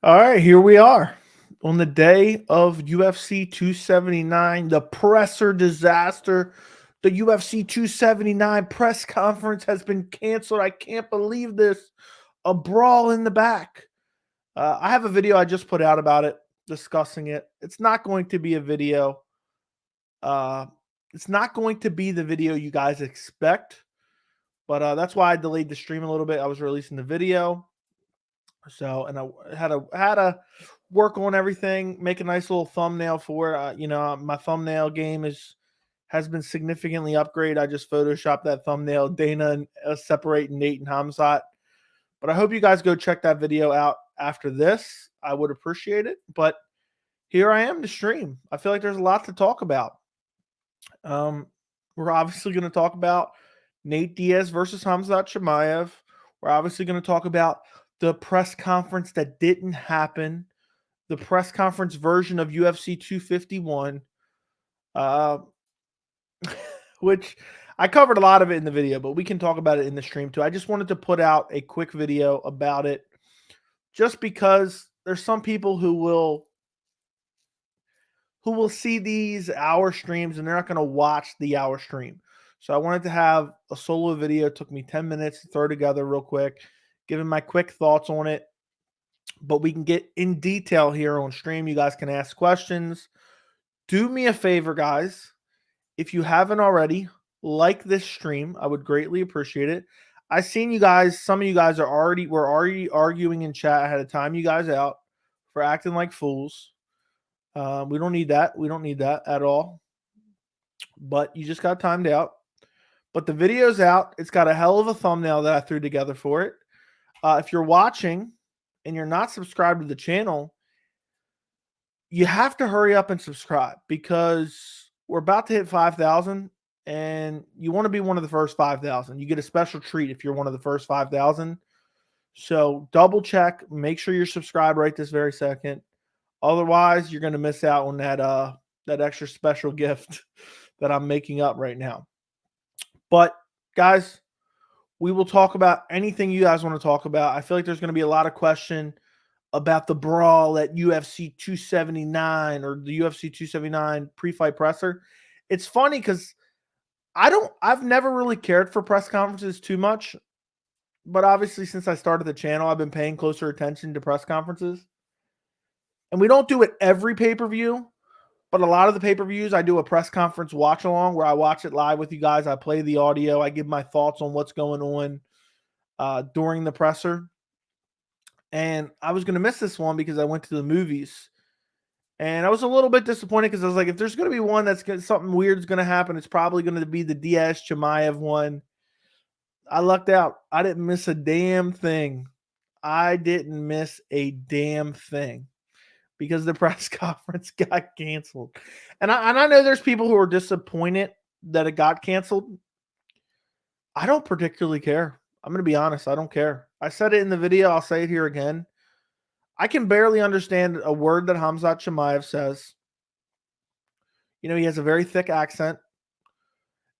All right, here we are on the day of UFC 279, the presser disaster. The UFC 279 press conference has been canceled. I can't believe this. A brawl in the back. I have a video I just put out about it, discussing it. It's not going to be a video. Uh, it's not going to be the video you guys expect, but that's why I delayed the stream a little bit. I was releasing the video. So, and I had to work on everything, make a nice little thumbnail for it. My thumbnail game has been significantly upgraded. I just photoshopped that thumbnail, Dana and separating Nate and Khamzat. But I hope you guys go check that video out after this. I would appreciate it. But here I am to stream. I feel like there's a lot to talk about. We're obviously going to talk about Nate Diaz versus Khamzat Chimaev. We're obviously going to talk about the press conference that didn't happen, the press conference version of UFC 251, which I covered a lot of it in the video, but we can talk about it in the stream too. I just wanted to put out a quick video about it just because there's some people who will see these hour streams and they're not going to watch the hour stream. So I wanted to have a solo video. It took me 10 minutes to throw together real quick, giving my quick thoughts on it. But we can get in detail here on stream. You guys can ask questions. Do me a favor, guys. If you haven't already, like this stream. I would greatly appreciate it. I've seen you guys. Some of you guys were already arguing in chat. I had to time you guys out for acting like fools. We don't need that. We don't need that at all. But you just got timed out. But the video's out. It's got a hell of a thumbnail that I threw together for it. If you're watching and you're not subscribed to the channel, you have to hurry up and subscribe because we're about to hit 5,000 and you want to be one of the first 5,000. You get a special treat if you're one of the first 5,000. So double check, make sure you're subscribed right this very second. Otherwise, you're going to miss out on that extra special gift that I'm making up right now. But guys, we will talk about anything you guys want to talk about. I feel like there's going to be a lot of question about the brawl at UFC 279 or the UFC 279 pre-fight presser. It's funny because I've never really cared for press conferences too much, but obviously since I started the channel, I've been paying closer attention to press conferences. And we don't do it every pay-per-view, but a lot of the pay-per-views, I do a press conference watch along where I watch it live with you guys. I play the audio. I give my thoughts on what's going on during the presser. And I was going to miss this one because I went to the movies. And I was a little bit disappointed because I was like, if there's going to be one something weird is going to happen, it's probably going to be the Diaz Chimaev one. I lucked out. I didn't miss a damn thing. I didn't miss a damn thing because the press conference got canceled. And I know there's people who are disappointed that it got canceled. I don't particularly care. I'm going to be honest. I don't care. I said it in the video. I'll say it here again. I can barely understand a word that Khamzat Chimaev says. You know, he has a very thick accent.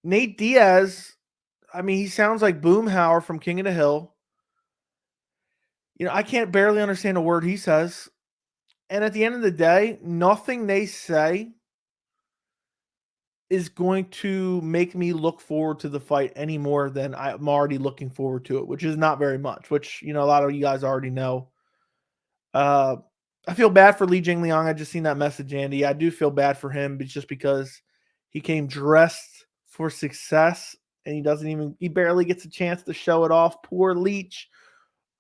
Nate Diaz, I mean, he sounds like Boomhauer from King of the Hill. You know, I can't barely understand a word he says. And at the end of the day, nothing they say is going to make me look forward to the fight any more than I'm already looking forward to it, which is not very much, which, you know, a lot of you guys already know. I feel bad for Li Jingliang. I just seen that message, Andy. I do feel bad for him, but just because he came dressed for success and he barely gets a chance to show it off. Poor Leech.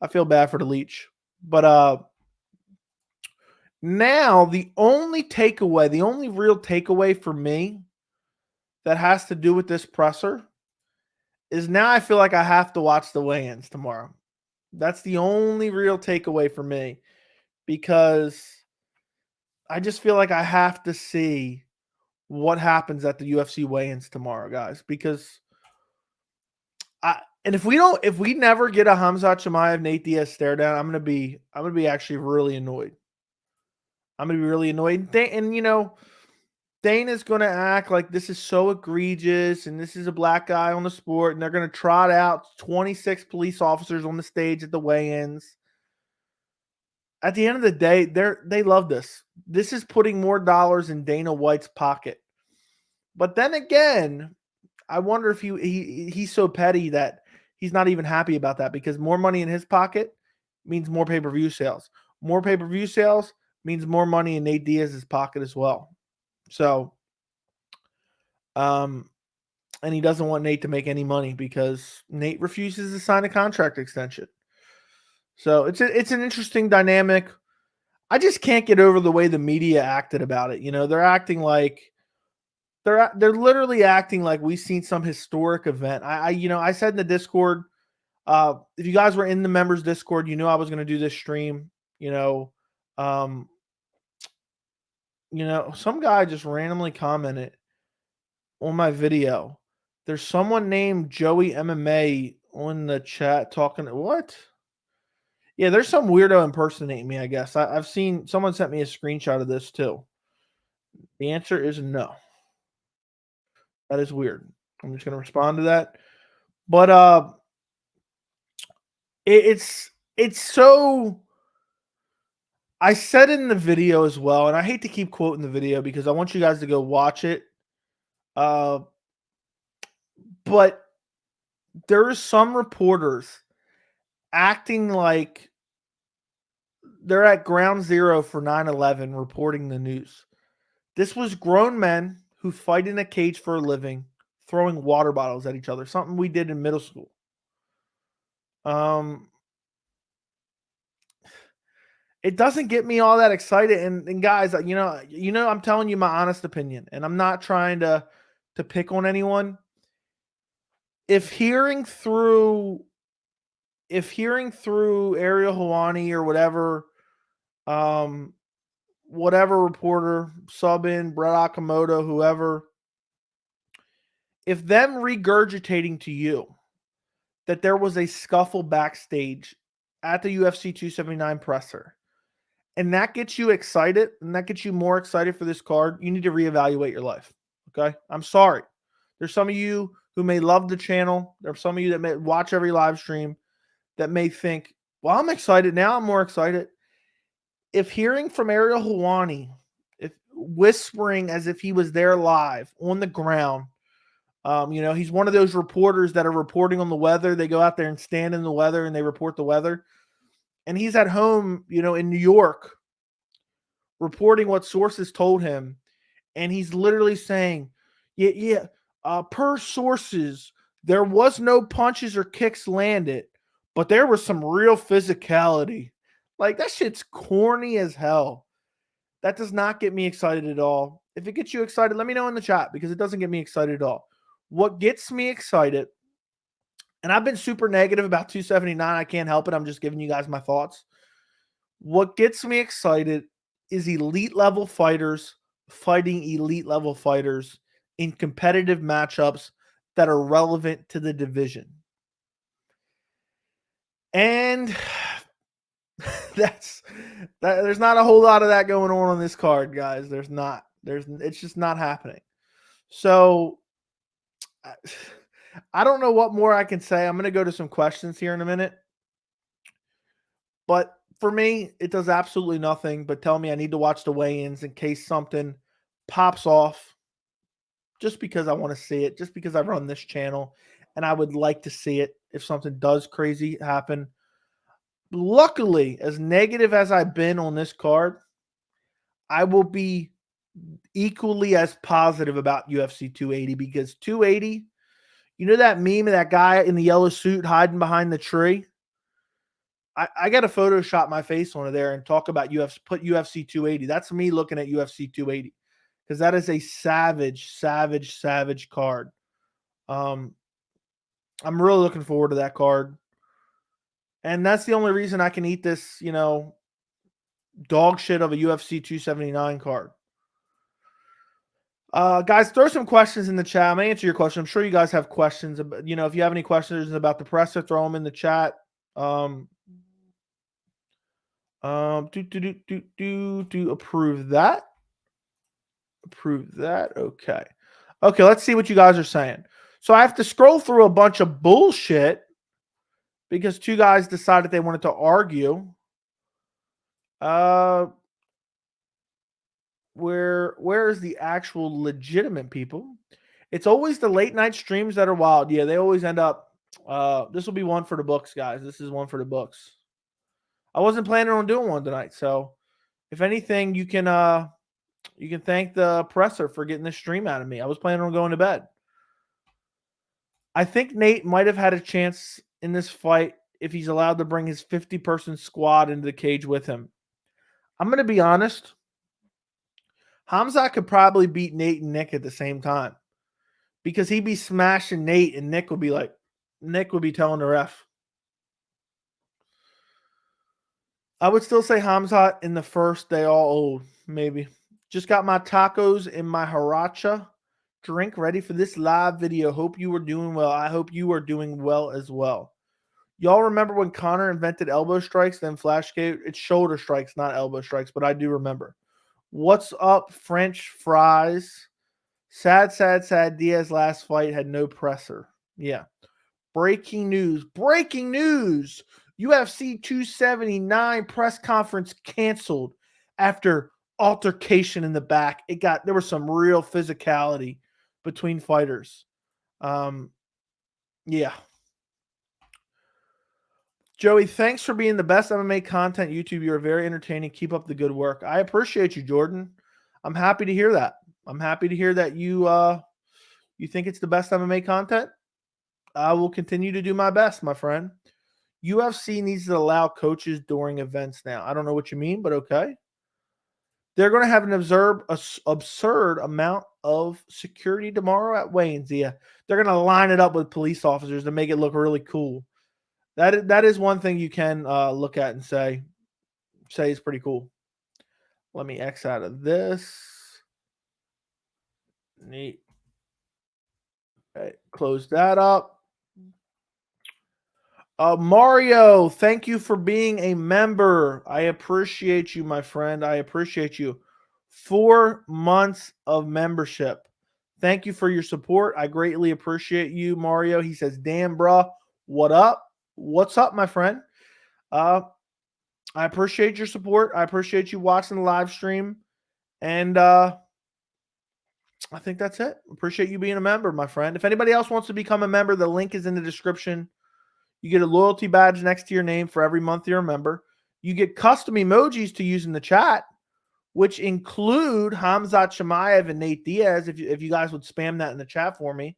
I feel bad for the Leech. But now the only real takeaway for me that has to do with this presser is now I feel like I have to watch the weigh-ins tomorrow. That's the only real takeaway for me because I just feel like I have to see what happens at the UFC weigh-ins tomorrow, guys, because if we never get a Khamzat Chimaev Nate Diaz stare down, I'm gonna be actually really annoyed. I'm gonna be really annoyed. And you know, Dana's going to act like this is so egregious and this is a black guy on the sport, and they're going to trot out 26 police officers on the stage at the weigh-ins. at the end of the day, they love this. This is putting more dollars in Dana White's pocket. But then again, I wonder if he's so petty that he's not even happy about that, because more money in his pocket means more pay-per-view sales. More pay-per-view sales means more money in Nate Diaz's pocket as well. So, and he doesn't want Nate to make any money because Nate refuses to sign a contract extension. So it's an interesting dynamic. I just can't get over the way the media acted about it. You know, they're acting like they're literally acting like we've seen some historic event. I said in the Discord, if you guys were in the members Discord, you knew I was going to do this stream. Some guy just randomly commented on my video. There's someone named Joey MMA on the chat talking. What? Yeah, there's some weirdo impersonating me, I guess. I've seen someone sent me a screenshot of this too. The answer is no. That is weird. I'm just going to respond to that. But it's so. I said in the video as well, and I hate to keep quoting the video because I want you guys to go watch it. But there are some reporters acting like they're at ground zero for 9/11 reporting the news. This was grown men who fight in a cage for a living, throwing water bottles at each other, something we did in middle school. It doesn't get me all that excited. And guys, I'm telling you my honest opinion, and I'm not trying to pick on anyone. If hearing through Ariel Helwani or whatever reporter, sub-in, Brett Okamoto, whoever, if them regurgitating to you that there was a scuffle backstage at the UFC 279 presser, and that gets you excited, and that gets you more excited for this card, you need to reevaluate your life. Okay? I'm sorry. There's some of you who may love the channel. There's some of you that may watch every live stream that may think, well, I'm excited now. I'm more excited. If hearing from Ariel Helwani, if whispering as if he was there live on the ground, he's one of those reporters that are reporting on the weather. They go out there and stand in the weather and they report the weather. And he's at home, in New York, reporting what sources told him. And he's literally saying, per sources, there was no punches or kicks landed, but there was some real physicality. Like, that shit's corny as hell. That does not get me excited at all. If it gets you excited, let me know in the chat, because it doesn't get me excited at all. What gets me excited, and I've been super negative about 279. I can't help it. I'm just giving you guys my thoughts. What gets me excited is elite level fighters fighting elite level fighters in competitive matchups that are relevant to the division. And there's not a whole lot of that going on this card, guys. There's not. It's just not happening. So I don't know what more I can say. I'm going to go to some questions here in a minute. But for me, it does absolutely nothing but tell me I need to watch the weigh-ins in case something pops off, just because I want to see it, just because I run this channel and I would like to see it if something does crazy happen. Luckily, as negative as I've been on this card, I will be equally as positive about UFC 280, because 280, that meme of that guy in the yellow suit hiding behind the tree? I got to Photoshop my face on there and talk about UFC, put UFC 280. That's me looking at UFC 280, because that is a savage card. I'm really looking forward to that card. And that's the only reason I can eat this, dog shit of a UFC 279 card. Guys, throw some questions in the chat. I'm going to answer your question. I'm sure you guys have questions. If you have any questions about the presser, throw them in the chat. Approve that. Approve that. Okay. Okay, let's see what you guys are saying. So I have to scroll through a bunch of bullshit because two guys decided they wanted to argue. Where is the actual legitimate people? It's always the late night streams that are wild. Yeah, they always end up. This will be one for the books, guys. This is one for the books. I wasn't planning on doing one tonight, so if anything, you can thank the presser for getting this stream out of me. I was planning on going to bed. I think Nate might have had a chance in this fight if he's allowed to bring his 50-person squad into the cage with him. I'm going to be honest. Khamzat could probably beat Nate and Nick at the same time because he'd be smashing Nate and Nick would be telling the ref. I would still say Khamzat in the first. They all old, maybe. Just got my tacos and my haracha drink ready for this live video. Hope you were doing well. I hope you are doing well as well. Y'all remember when Conor invented elbow strikes, then Flashgate? It's shoulder strikes, not elbow strikes, but I do remember. What's up, French fries? Sad. Diaz last fight had no presser. Yeah. Breaking news. UFC 279 press conference canceled after altercation in the back. There was some real physicality between fighters. Yeah. Joey, thanks for being the best MMA content YouTube. You're very entertaining. Keep up the good work. I appreciate you, Jordan. I'm happy to hear that. I'm happy to hear that you think it's the best MMA content. I will continue to do my best, my friend. UFC needs to allow coaches during events now. I don't know what you mean, but okay. They're going to have an absurd amount of security tomorrow at weigh-ins. Yeah, they're going to line it up with police officers to make it look really cool. That is one thing you can look at and say is pretty cool. Let me X out of this. Neat. Okay, close that up. Mario, thank you for being a member. I appreciate you, my friend. I appreciate you. 4 months of membership. Thank you for your support. I greatly appreciate you, Mario. He says, damn, bruh, what up? What's up, my friend? I appreciate your support. I appreciate you watching the live stream. And I think that's it. Appreciate you being a member, my friend. If anybody else wants to become a member, the link is in the description. You get a loyalty badge next to your name for every month you're a member. You get custom emojis to use in the chat, which include Khamzat Chimaev and Nate Diaz, if you guys would spam that in the chat for me.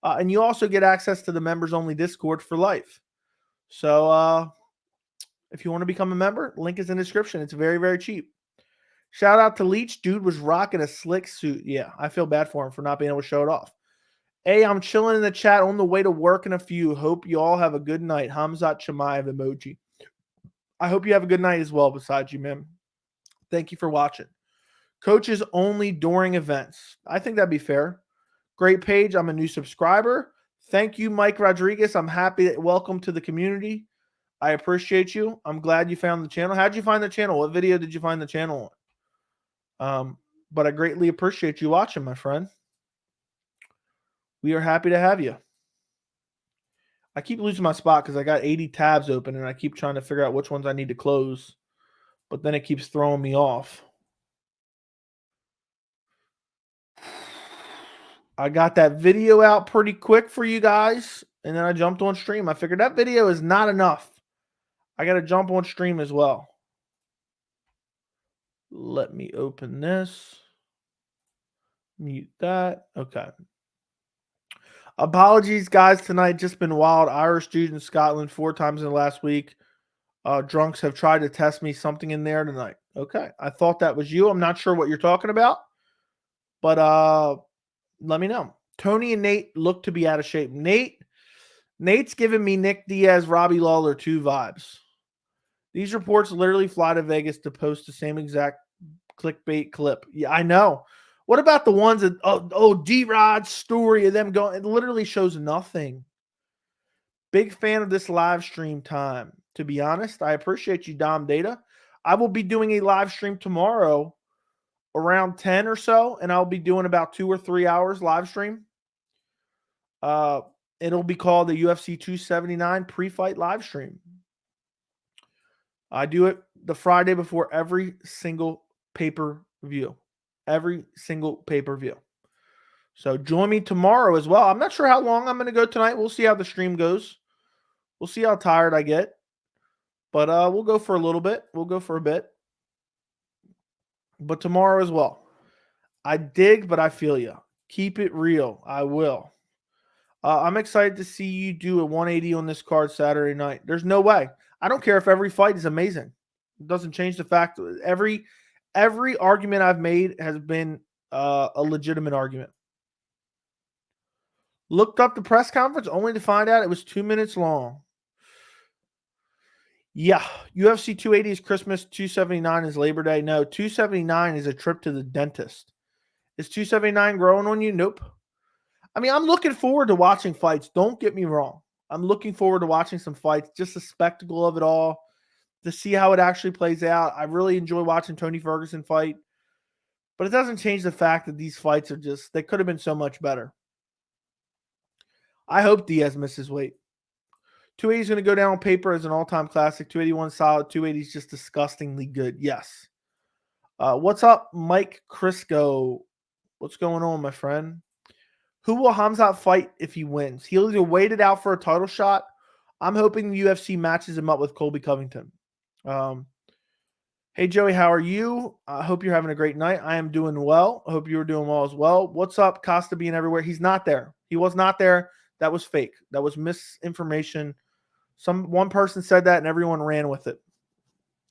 And you also get access to the members-only Discord for life. So if you want to become a member, link is in the description. It's very, very cheap. Shout out to Leach. Dude was rocking a slick suit. Yeah, I feel bad for him for not being able to show it off. Hey, I'm chilling in the chat on the way to work in a few. Hope you all have a good night. Khamzat Chimaev emoji. I hope you have a good night as well besides you, man. Thank you for watching. Coaches only during events. I think that'd be fair. Great page. I'm a new subscriber. Thank you, Mike Rodriguez. I'm happy that welcome to the community. I appreciate you. I'm glad you found the channel. How'd you find the channel? What video did you find the channel on? But I greatly appreciate you watching, my friend. We are happy to have you. I keep losing my spot because I got 80 tabs open and I keep trying to figure out which ones I need to close. But then it keeps throwing me off. I got that video out pretty quick for you guys. And then I jumped on stream. I figured that video is not enough. I got to jump on stream as well. Let me open this. Mute that. Okay. Apologies, guys. Tonight just been wild. Irish dude in Scotland 4 times in the last week. Drunks have tried to test me something in there tonight. Okay. I thought that was you. I'm not sure what you're talking about. But let me know. Tony and Nate look to be out of shape. Nate's giving me Nick Diaz, Robbie Lawler 2 vibes. These reports literally fly to Vegas to post the same exact clickbait clip. Yeah, I know. What about the ones that, D-Rod's story of them going? It literally shows nothing. Big fan of this live stream time. To be honest, I appreciate you, Dom Data. I will be doing a live stream tomorrow around 10 or so, and I'll be doing about 2 or 3 hours live stream. It'll be called the UFC 279 pre-fight live stream. I do it the Friday before every single pay-per-view. Every single pay-per-view. So join me tomorrow as well. I'm not sure how long I'm going to go tonight. We'll see how the stream goes. We'll see how tired I get. But we'll go for a little bit. We'll go for a bit. But tomorrow as well. I dig, but I feel you. Keep it real. I will. I'm excited to see you do a 180 on this card Saturday night. There's no way. I don't care if every fight is amazing. It doesn't change the fact that every argument I've made has been a legitimate argument. Looked up the press conference only to find out it was 2 minutes long. Yeah, UFC 280 is Christmas, 279 is Labor Day. No, 279 is a trip to the dentist. Is 279 growing on you? Nope. I mean, I'm looking forward to watching fights. Don't get me wrong. I'm looking forward to watching some fights, just the spectacle of it all, to see how it actually plays out. I really enjoy watching Tony Ferguson fight, but it doesn't change the fact that these fights are just, they could have been so much better. I hope Diaz misses weight. 280 is going to go down on paper as an all-time classic. 281 solid. 280 is just disgustingly good. Yes. What's up, Mike Crisco? What's going on, my friend? Who will Khamzat fight if he wins? He'll either wait it out for a title shot. I'm hoping the UFC matches him up with Colby Covington. Hey, Joey, how are you? I hope you're having a great night. I am doing well. I hope you're doing well as well. What's up, Costa being everywhere? He's not there. He was not there. That was fake. That was misinformation. One person said that and everyone ran with it.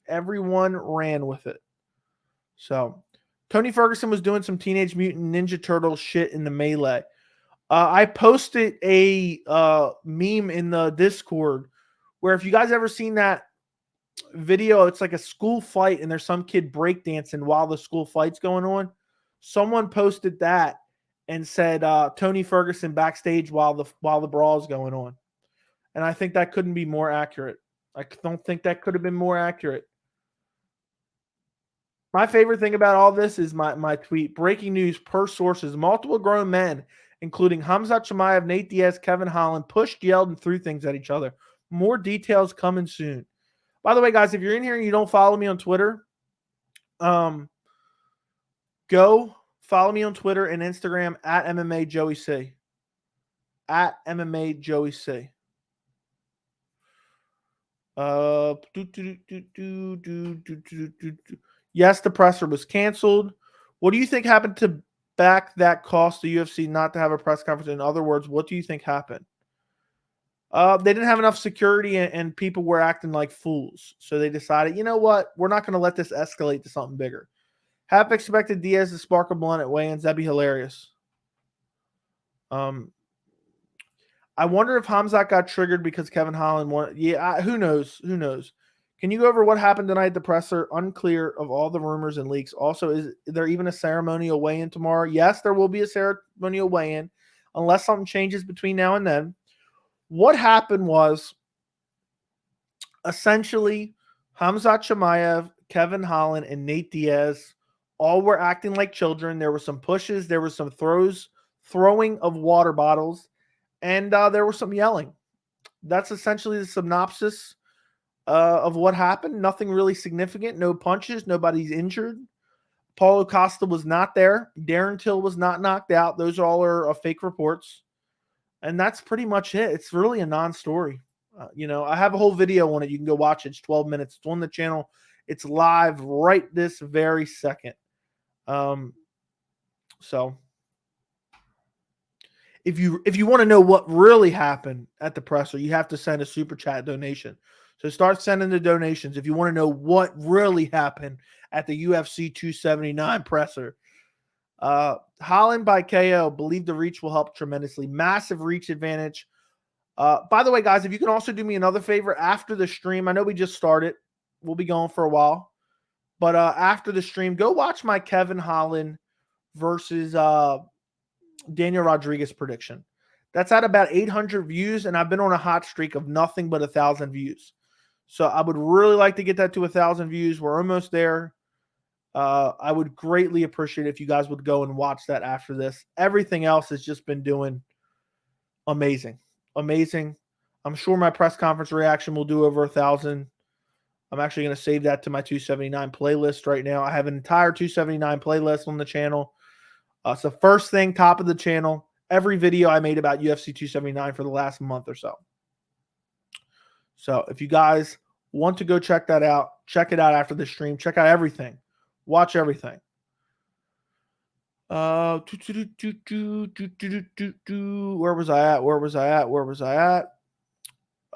Everyone ran with it. So Tony Ferguson was doing some Teenage Mutant Ninja Turtle shit in the melee. I posted a meme in the Discord where, if you guys ever seen that video, it's like a school fight and there's some kid breakdancing while the school fight's going on. Someone posted that and said Tony Ferguson backstage while the brawl is going on. And I think that couldn't be more accurate. I don't think that could have been more accurate. My favorite thing about all this is my tweet. Breaking news per sources. Multiple grown men, including Khamzat Chimaev, Nate Diaz, Kevin Holland, pushed, yelled, and threw things at each other. More details coming soon. By the way, guys, if you're in here and you don't follow me on Twitter, go follow me on Twitter and Instagram at MMA Joey C. At MMA Joey C. Yes, the presser was canceled. What do you think happened to back that cost the UFC not to have a press conference? In other words, what do you think happened? They didn't have enough security and people were acting like fools. So they decided, you know what? We're not going to let this escalate to something bigger. Half expected Diaz to spark a blunt at weigh-ins. That'd be hilarious. I wonder if Khamzat got triggered because Kevin Holland won. Yeah, who knows? Who knows? Can you go over what happened tonight at the presser? Unclear of all the rumors and leaks. Also, is there even a ceremonial weigh-in tomorrow? Yes, there will be a ceremonial weigh-in unless something changes between now and then. What happened was, essentially, Khamzat Chimaev, Kevin Holland, and Nate Diaz all were acting like children. There were some pushes. There were some throwing of water bottles. And there was some yelling. That's essentially the synopsis of what happened. Nothing really significant. No punches. Nobody's injured. Paulo Costa was not there. Darren Till was not knocked out. Those all are fake reports. And that's pretty much it. It's really a non-story. I have a whole video on it. You can go watch it. It's 12 minutes. It's on the channel. It's live right this very second. So if you want to know what really happened at the presser, you have to send a super chat donation. So start sending the donations if you want to know what really happened at the UFC 279 presser. Holland by KO. Believe the reach will help tremendously. Massive reach advantage. By the way, guys, if you can also do me another favor after the stream. I know we just started. We'll be going for a while. But after the stream, go watch my Kevin Holland versus Daniel Rodriguez prediction. That's at about 800 views, and I've been on a hot streak of nothing but 1,000 views. So I would really like to get that to 1,000 views. We're almost there. I would greatly appreciate it if you guys would go and watch that after this. Everything else has just been doing amazing. Amazing. I'm sure my press conference reaction will do over 1,000. I'm actually going to save that to my 279 playlist right now. I have an entire 279 playlist on the channel. So first thing, top of the channel, every video I made about UFC 279 for the last month or so. So if you guys want to go check that out, check it out after the stream. Check out everything. Watch everything. Where was I at?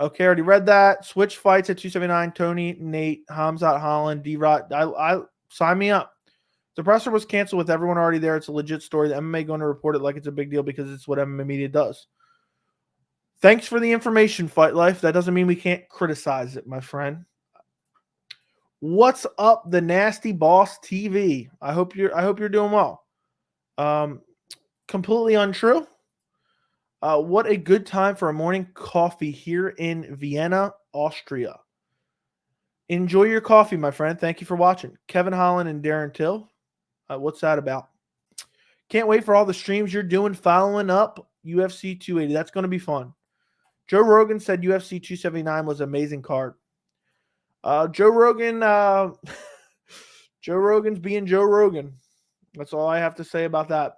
Okay, already read that. Switch fights at 279. Tony, Nate, Khamzat, Holland, D-Rot. I sign me up. The presser was canceled with everyone already there. It's a legit story. The MMA going to report it like it's a big deal because it's what MMA media does. Thanks for the information, Fight Life. That doesn't mean we can't criticize it, my friend. What's up, the Nasty Boss TV? I hope you're doing well. Completely untrue. What a good time for a morning coffee here in Vienna, Austria. Enjoy your coffee, my friend. Thank you for watching. Kevin Holland and Darren Till. What's that about? Can't wait for all the streams you're doing following up UFC 280. That's going to be fun. Joe Rogan said UFC 279 was an amazing card. Joe Rogan, Joe Rogan's being Joe Rogan. That's all I have to say about that.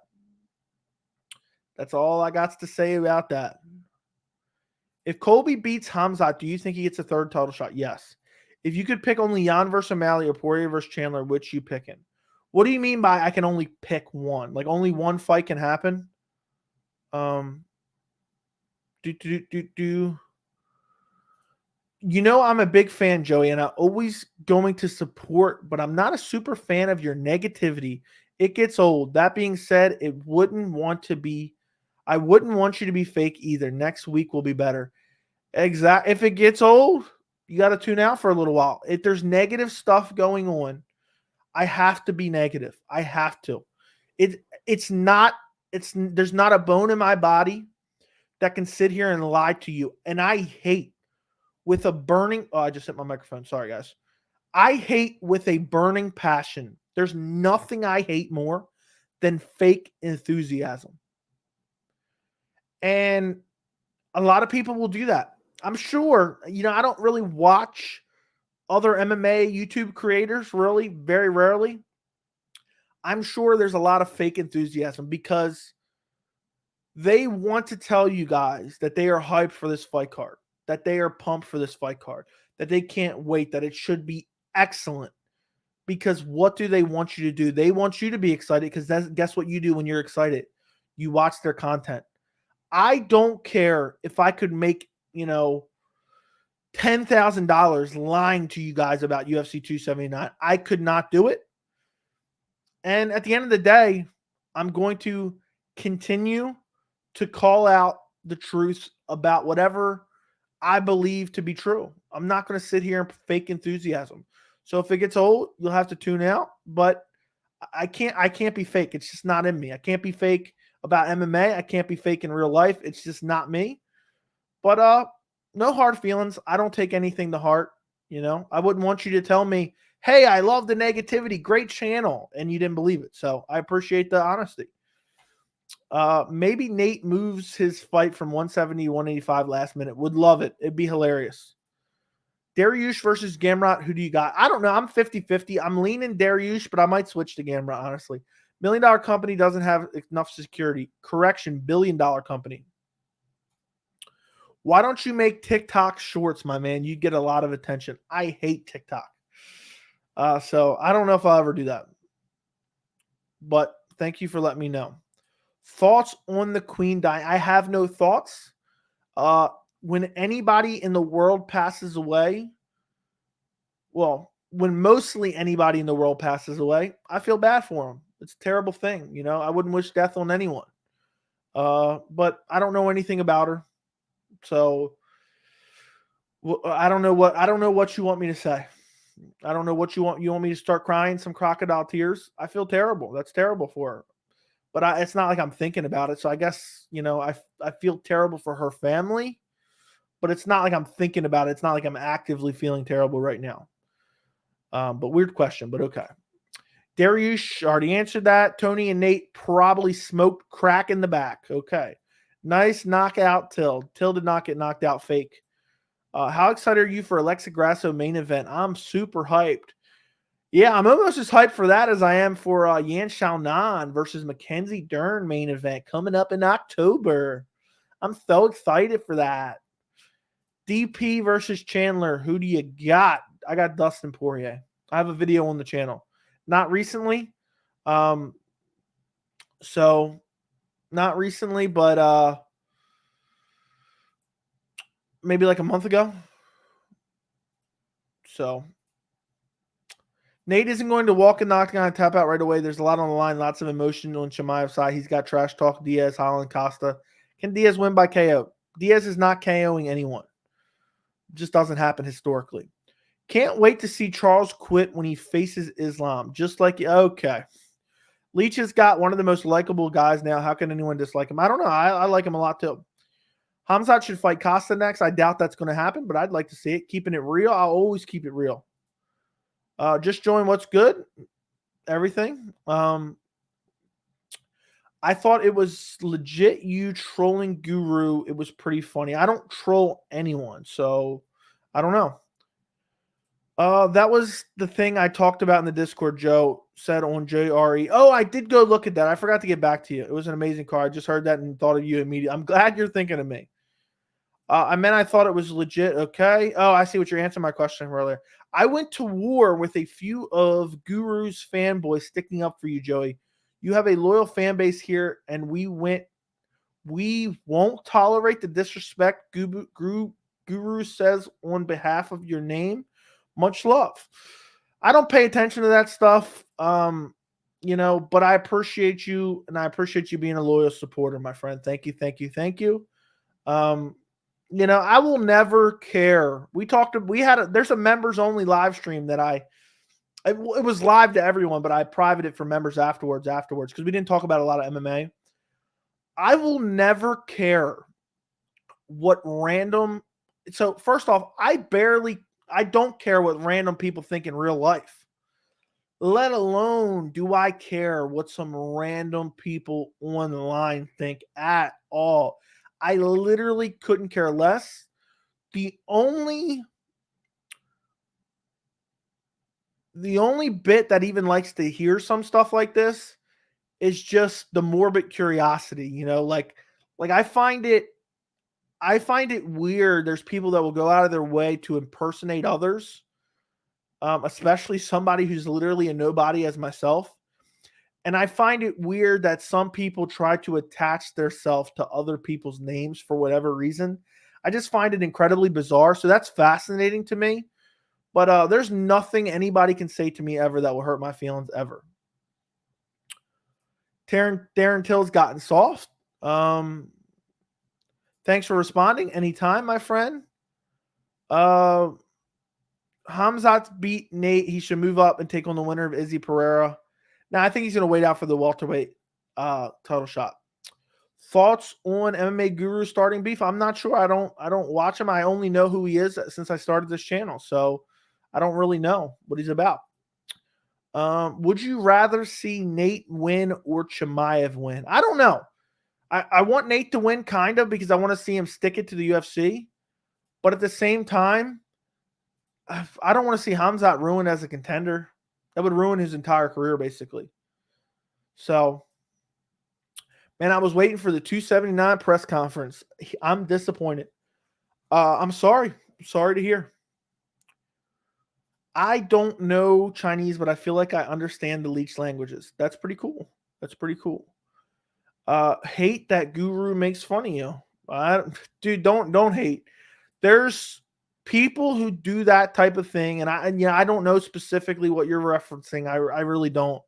That's all I got to say about that. If Colby beats Khamzat, do you think he gets a third title shot? Yes. If you could pick only Jan versus O'Malley or Poirier versus Chandler, which you picking? What do you mean by I can only pick one? Like only one fight can happen? You know I'm a big fan, Joey, and I'm always going to support, but I'm not a super fan of your negativity. It gets old. That being said, I wouldn't want you to be fake either. Next week will be better. Exactly. If it gets old, you got to tune out for a little while. If there's negative stuff going on, I have to be negative. I have to. There's not a bone in my body that can sit here and lie to you. And I hate with a burning, I just hit my microphone. Sorry, guys. I hate with a burning passion. There's nothing I hate more than fake enthusiasm. And a lot of people will do that. I'm sure, I don't really watch other MMA YouTube creators, really, very rarely. I'm sure there's a lot of fake enthusiasm because they want to tell you guys that they are hyped for this fight card, that they are pumped for this fight card, that they can't wait, that it should be excellent. Because what do they want you to do? They want you to be excited because guess what you do when you're excited? You watch their content. I don't care if I could make, $10,000 lying to you guys about UFC 279. I could not do it. And at the end of the day, I'm going to continue to call out the truth about whatever I believe to be true. I'm not going to sit here and fake enthusiasm. So if it gets old, you'll have to tune out. But I can't be fake. It's just not in me. I can't be fake about MMA. I can't be fake in real life. It's just not me. But no hard feelings. I don't take anything to heart. I wouldn't want you to tell me, hey, I love the negativity. Great channel. And you didn't believe it. So I appreciate the honesty. Maybe Nate moves his fight from 170 to 185 last minute. Would love it. It'd be hilarious. Dariush versus Gamrot. Who do you got? I don't know. I'm 50-50. I'm leaning Dariush, but I might switch to Gamrot, honestly. $1 million company doesn't have enough security. Correction, $1 billion company. Why don't you make TikTok shorts, my man? You get a lot of attention. I hate TikTok. So I don't know if I'll ever do that. But thank you for letting me know. Thoughts on the Queen dying? I have no thoughts. When anybody in the world passes away, when mostly anybody in the world passes away, I feel bad for them. It's a terrible thing. I wouldn't wish death on anyone. But I don't know anything about her. So I don't know what you want me to say. I don't know what you want. You want me to start crying some crocodile tears? I feel terrible. That's terrible for her. But it's not like I'm thinking about it. So I guess, I feel terrible for her family, but it's not like I'm thinking about it. It's not like I'm actively feeling terrible right now. But weird question, but okay. Dariush already answered that. Tony and Nate probably smoked crack in the back. Okay. Nice knockout Till. Till did not get knocked out fake. How excited are you for Alexa Grasso main event? I'm super hyped. Yeah, I'm almost as hyped for that as I am for Yan Xiaonan versus Mackenzie Dern main event coming up in October. I'm so excited for that. DP versus Chandler. Who do you got? I got Dustin Poirier. I have a video on the channel. Not recently. So not recently, but maybe like a month ago. So Nate isn't going to walk in the octagon and tap out right away. There's a lot on the line, lots of emotion on Chimaev's side. He's got trash talk, Diaz, Holland, Costa. Can Diaz win by KO? Diaz is not KOing anyone. Just doesn't happen historically. Can't wait to see Charles quit when he faces Islam. Just like, okay. Leach has got one of the most likable guys now. How can anyone dislike him? I don't know. I like him a lot too. Khamzat should fight Costa next. I doubt that's going to happen, but I'd like to see it. Keeping it real. I'll always keep it real. Just join what's good. Everything. I thought it was legit you trolling Guru. It was pretty funny. I don't troll anyone, so I don't know. That was the thing I talked about in the Discord. Joe said on JRE. Oh, I did go look at that. I forgot to get back to you. It was an amazing card. I just heard that and thought of you immediately. I'm glad you're thinking of me. I thought it was legit. Okay. Oh, I see what you're answering my question earlier. I went to war with a few of Guru's fanboys sticking up for you, Joey. You have a loyal fan base here, and we won't tolerate the disrespect Guru says on behalf of your name. Much love. I don't pay attention to that stuff, but I appreciate you, and I appreciate you being a loyal supporter, my friend. Thank you. I will never care. There's a members only live stream that it was live to everyone, but I privated it for members afterwards because we didn't talk about a lot of MMA. I will never care what random. So first off, I don't care what random people think in real life. Let alone do I care what some random people online think at all. I literally couldn't care less. The only bit that even likes to hear some stuff like this is just the morbid curiosity, like I find it weird. There's people that will go out of their way to impersonate others, especially somebody who's literally a nobody as myself. And I find it weird that some people try to attach themselves to other people's names for whatever reason. I just find it incredibly bizarre. So that's fascinating to me. But there's nothing anybody can say to me ever that will hurt my feelings ever. Darren Till's gotten soft. Thanks for responding. Anytime, my friend. Khamzat's beat Nate. He should move up and take on the winner of Izzy Pereira. Now, I think he's going to wait out for the welterweight title shot. Thoughts on MMA Guru starting beef? I'm not sure. I don't watch him. I only know who he is since I started this channel, so I don't really know what he's about. Would you rather see Nate win or Chimaev win? I don't know. I want Nate to win, kind of, because I want to see him stick it to the UFC. But at the same time, I don't want to see Khamzat ruined as a contender. That would ruin his entire career, basically. So, man, I was waiting for the 279 press conference. I'm disappointed. I'm sorry. Sorry to hear. I don't know Chinese, but I feel like I understand the Leech languages. That's pretty cool. Hate that Guru makes fun of you. Dude, don't hate. There's people who do that type of thing, and I don't know specifically what you're referencing. I really don't.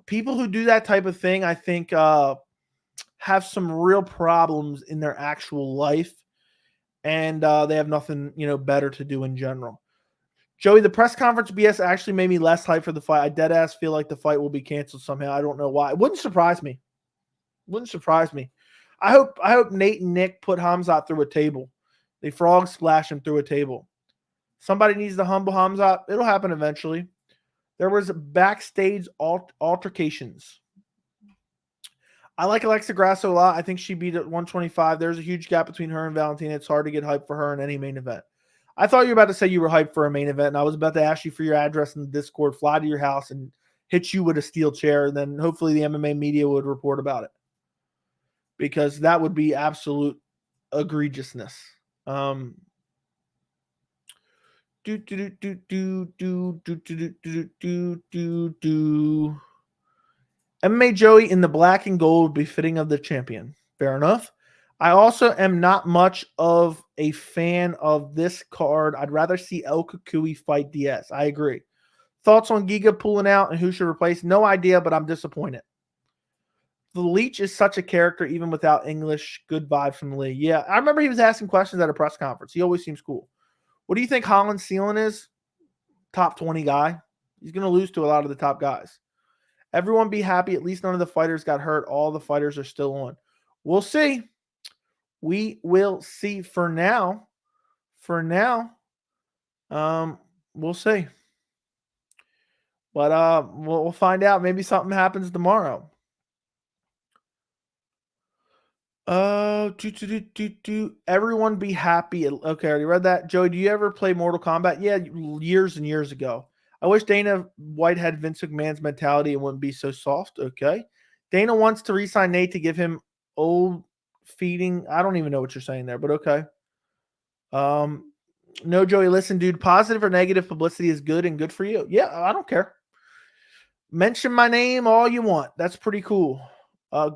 People who do that type of thing, I think, have some real problems in their actual life, and they have nothing, better to do in general. Joey, the press conference BS actually made me less hyped for the fight. I deadass feel like the fight will be canceled somehow. I don't know why. It wouldn't surprise me. I hope Nate and Nick put Khamzat through a table. They frog splash him through a table. Somebody needs to humble Khamzat. It'll happen eventually. There was backstage altercations. I like Alexa Grasso a lot. I think she beat at 125. There's a huge gap between her and Valentina. It's hard to get hype for her in any main event. I thought you were about to say you were hyped for a main event, and I was about to ask you for your address in the Discord, fly to your house, and hit you with a steel chair, and then hopefully the MMA media would report about it. Because that would be absolute egregiousness. MMA Joey in the black and gold befitting of the champion. Fair enough. I also am not much of a fan of this card. I'd rather see El Kukui fight Diaz. I agree. Thoughts on Giga pulling out and who should replace? No idea, but I'm disappointed. The Leech is such a character, even without English. Good vibe from the league. Yeah, I remember he was asking questions at a press conference. He always seems cool. What do you think Holland's ceiling is? Top 20 guy. He's going to lose to a lot of the top guys. Everyone be happy. At least none of the fighters got hurt. All the fighters are still on. We'll see. We will see. For now, we'll see. But we'll find out. Maybe something happens tomorrow. Everyone be happy. Okay, I already read that. Joey, do you ever play Mortal Kombat? Yeah, years and years ago. I wish Dana White had Vince McMahon's mentality and wouldn't be so soft. Okay. Dana wants to re-sign Nate to give him old feeding. I don't even know what you're saying there, but okay. No, Joey, listen, dude, positive or negative publicity is good and good for you. Yeah, I don't care. Mention my name all you want. That's pretty cool.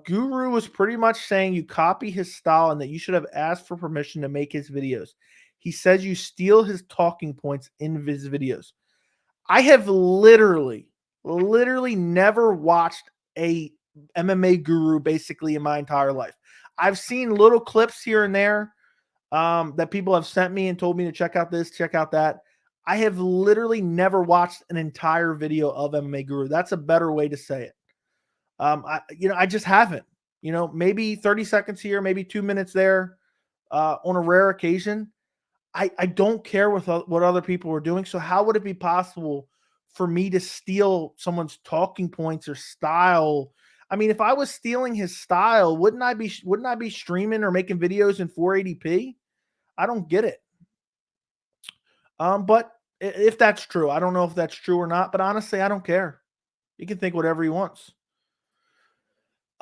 Guru was pretty much saying you copy his style and that you should have asked for permission to make his videos. He says you steal his talking points in his videos. I have literally never watched a MMA Guru basically in my entire life. I've seen little clips here and there that people have sent me and told me to check out this, check out that. I have literally never watched an entire video of MMA Guru. That's a better way to say it. I just haven't. Maybe 30 seconds here, maybe 2 minutes there on a rare occasion. I don't care with what other people are doing. So how would it be possible for me to steal someone's talking points or style? I mean, if I was stealing his style, wouldn't I be streaming or making videos in 480p? I don't get it. But if that's true, I don't know if that's true or not, but honestly, I don't care. He can think whatever he wants.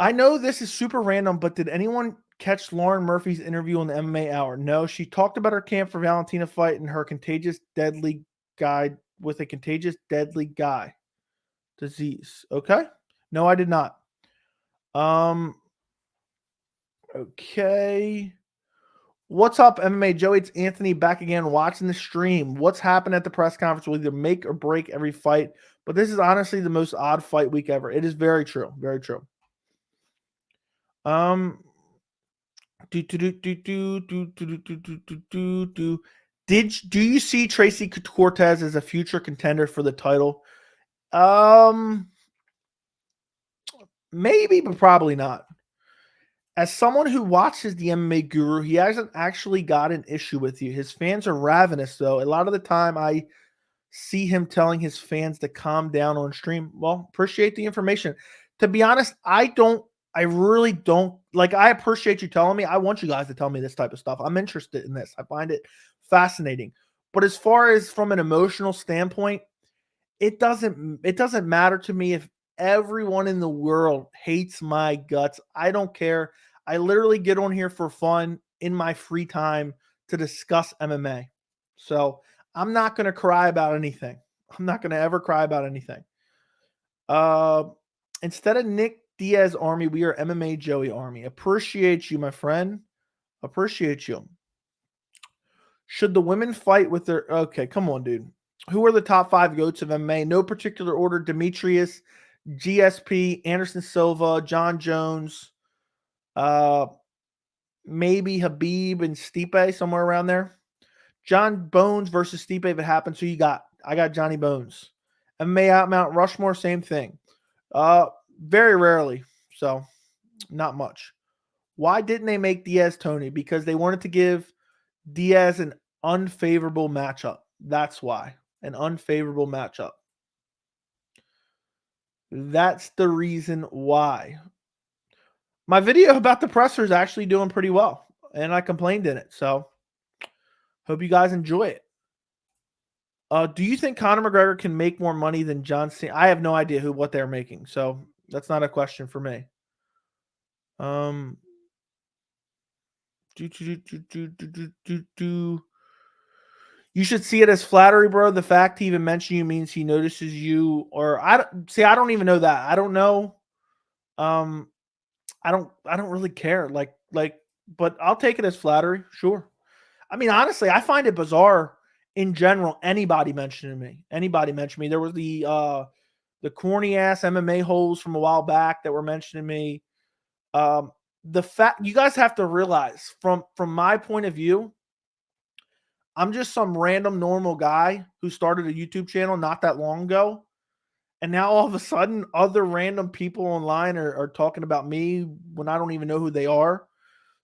I know this is super random, but did anyone catch Lauren Murphy's interview on the MMA Hour? No, she talked about her camp for Valentina fight and her contagious deadly guy with a contagious deadly guy disease. Okay. No, I did not. Okay. What's up, MMA Joey? It's Anthony back again watching the stream. What's happened at the press conference will either make or break every fight, but this is honestly the most odd fight week ever. It is very true. Very true. Do you see Tracy Cortez as a future contender for the title? Maybe, but probably not. As someone who watches the MMA Guru, he hasn't actually got an issue with you. His fans are ravenous, though. A lot of the time, I see him telling his fans to calm down on stream. Well, appreciate the information. To be honest, I really don't. Like, I appreciate you telling me. I want you guys to tell me this type of stuff. I'm interested in this. I find it fascinating. But as far as from an emotional standpoint, it doesn't matter to me if everyone in the world hates my guts. I don't care. I literally get on here for fun in my free time to discuss MMA. So I'm not going to cry about anything. I'm not going to ever cry about anything. Instead of Nick Diaz Army, we are MMA Joey Army. Appreciate you, my friend. Appreciate you. Should the women fight with their... Okay, come on, dude. Who are the top 5 goats of MMA? No particular order. Demetrius, GSP, Anderson Silva, John Jones, maybe Habib and Stipe, somewhere around there. John Bones versus Stipe if it happens. Who you got? I got Johnny Bones. MMA out Mount Rushmore, same thing. Very rarely, so not much. Why didn't they make Diaz Tony? Because they wanted to give Diaz an unfavorable matchup. That's why. An unfavorable matchup. That's the reason why. My video about the presser is actually doing pretty well, and I complained in it. So hope you guys enjoy it. Do you think Conor McGregor can make more money than John Cena? I have no idea what they're making, so that's not a question for me. Do, do, do, do, do, do, do, do. You should see it as flattery, bro. The fact he even mentioned you means he notices you, or I don't even know that. I don't know. Um, I don't really care. But I'll take it as flattery. Sure. I mean, honestly, I find it bizarre in general. Anybody mentioning me. Anybody mentioned me. There was the corny ass MMA holes from a while back that were mentioning me. The fact you guys have to realize from my point of view, I'm just some random normal guy who started a YouTube channel not that long ago. And now all of a sudden, other random people online are talking about me when I don't even know who they are.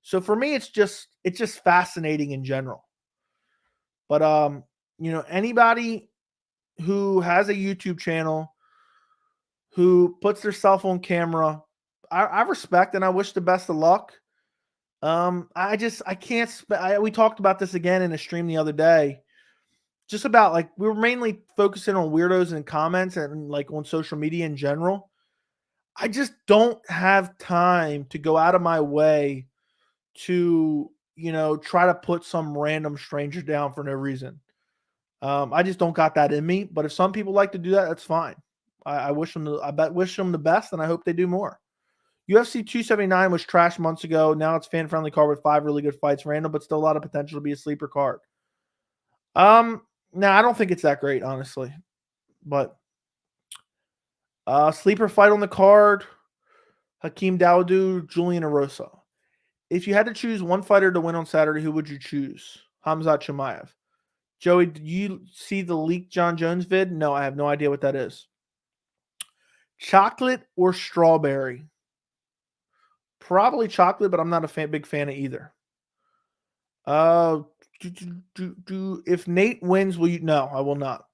So for me, it's just fascinating in general. But anybody who has a YouTube channel, who puts their cell phone camera, I respect and I wish the best of luck. I can't. We talked about this again in a stream the other day. Just about like we were mainly focusing on weirdos and comments and like on social media in general. I just don't have time to go out of my way to, try to put some random stranger down for no reason. I just don't got that in me. But if some people like to do that, that's fine. I wish them wish them the best, and I hope they do more. UFC 279 was trash months ago. Now it's fan friendly card with 5 really good fights, random, but still a lot of potential to be a sleeper card. No, I don't think it's that great, honestly. But sleeper fight on the card: Hakeem Dawodu, Julian Erosa. If you had to choose one fighter to win on Saturday, who would you choose? Khamzat Chimaev. Joey, did you see the leaked John Jones vid? No, I have no idea what that is. Chocolate or strawberry? Probably chocolate, but I'm not a big fan of either. If Nate wins, will you? No, I will not.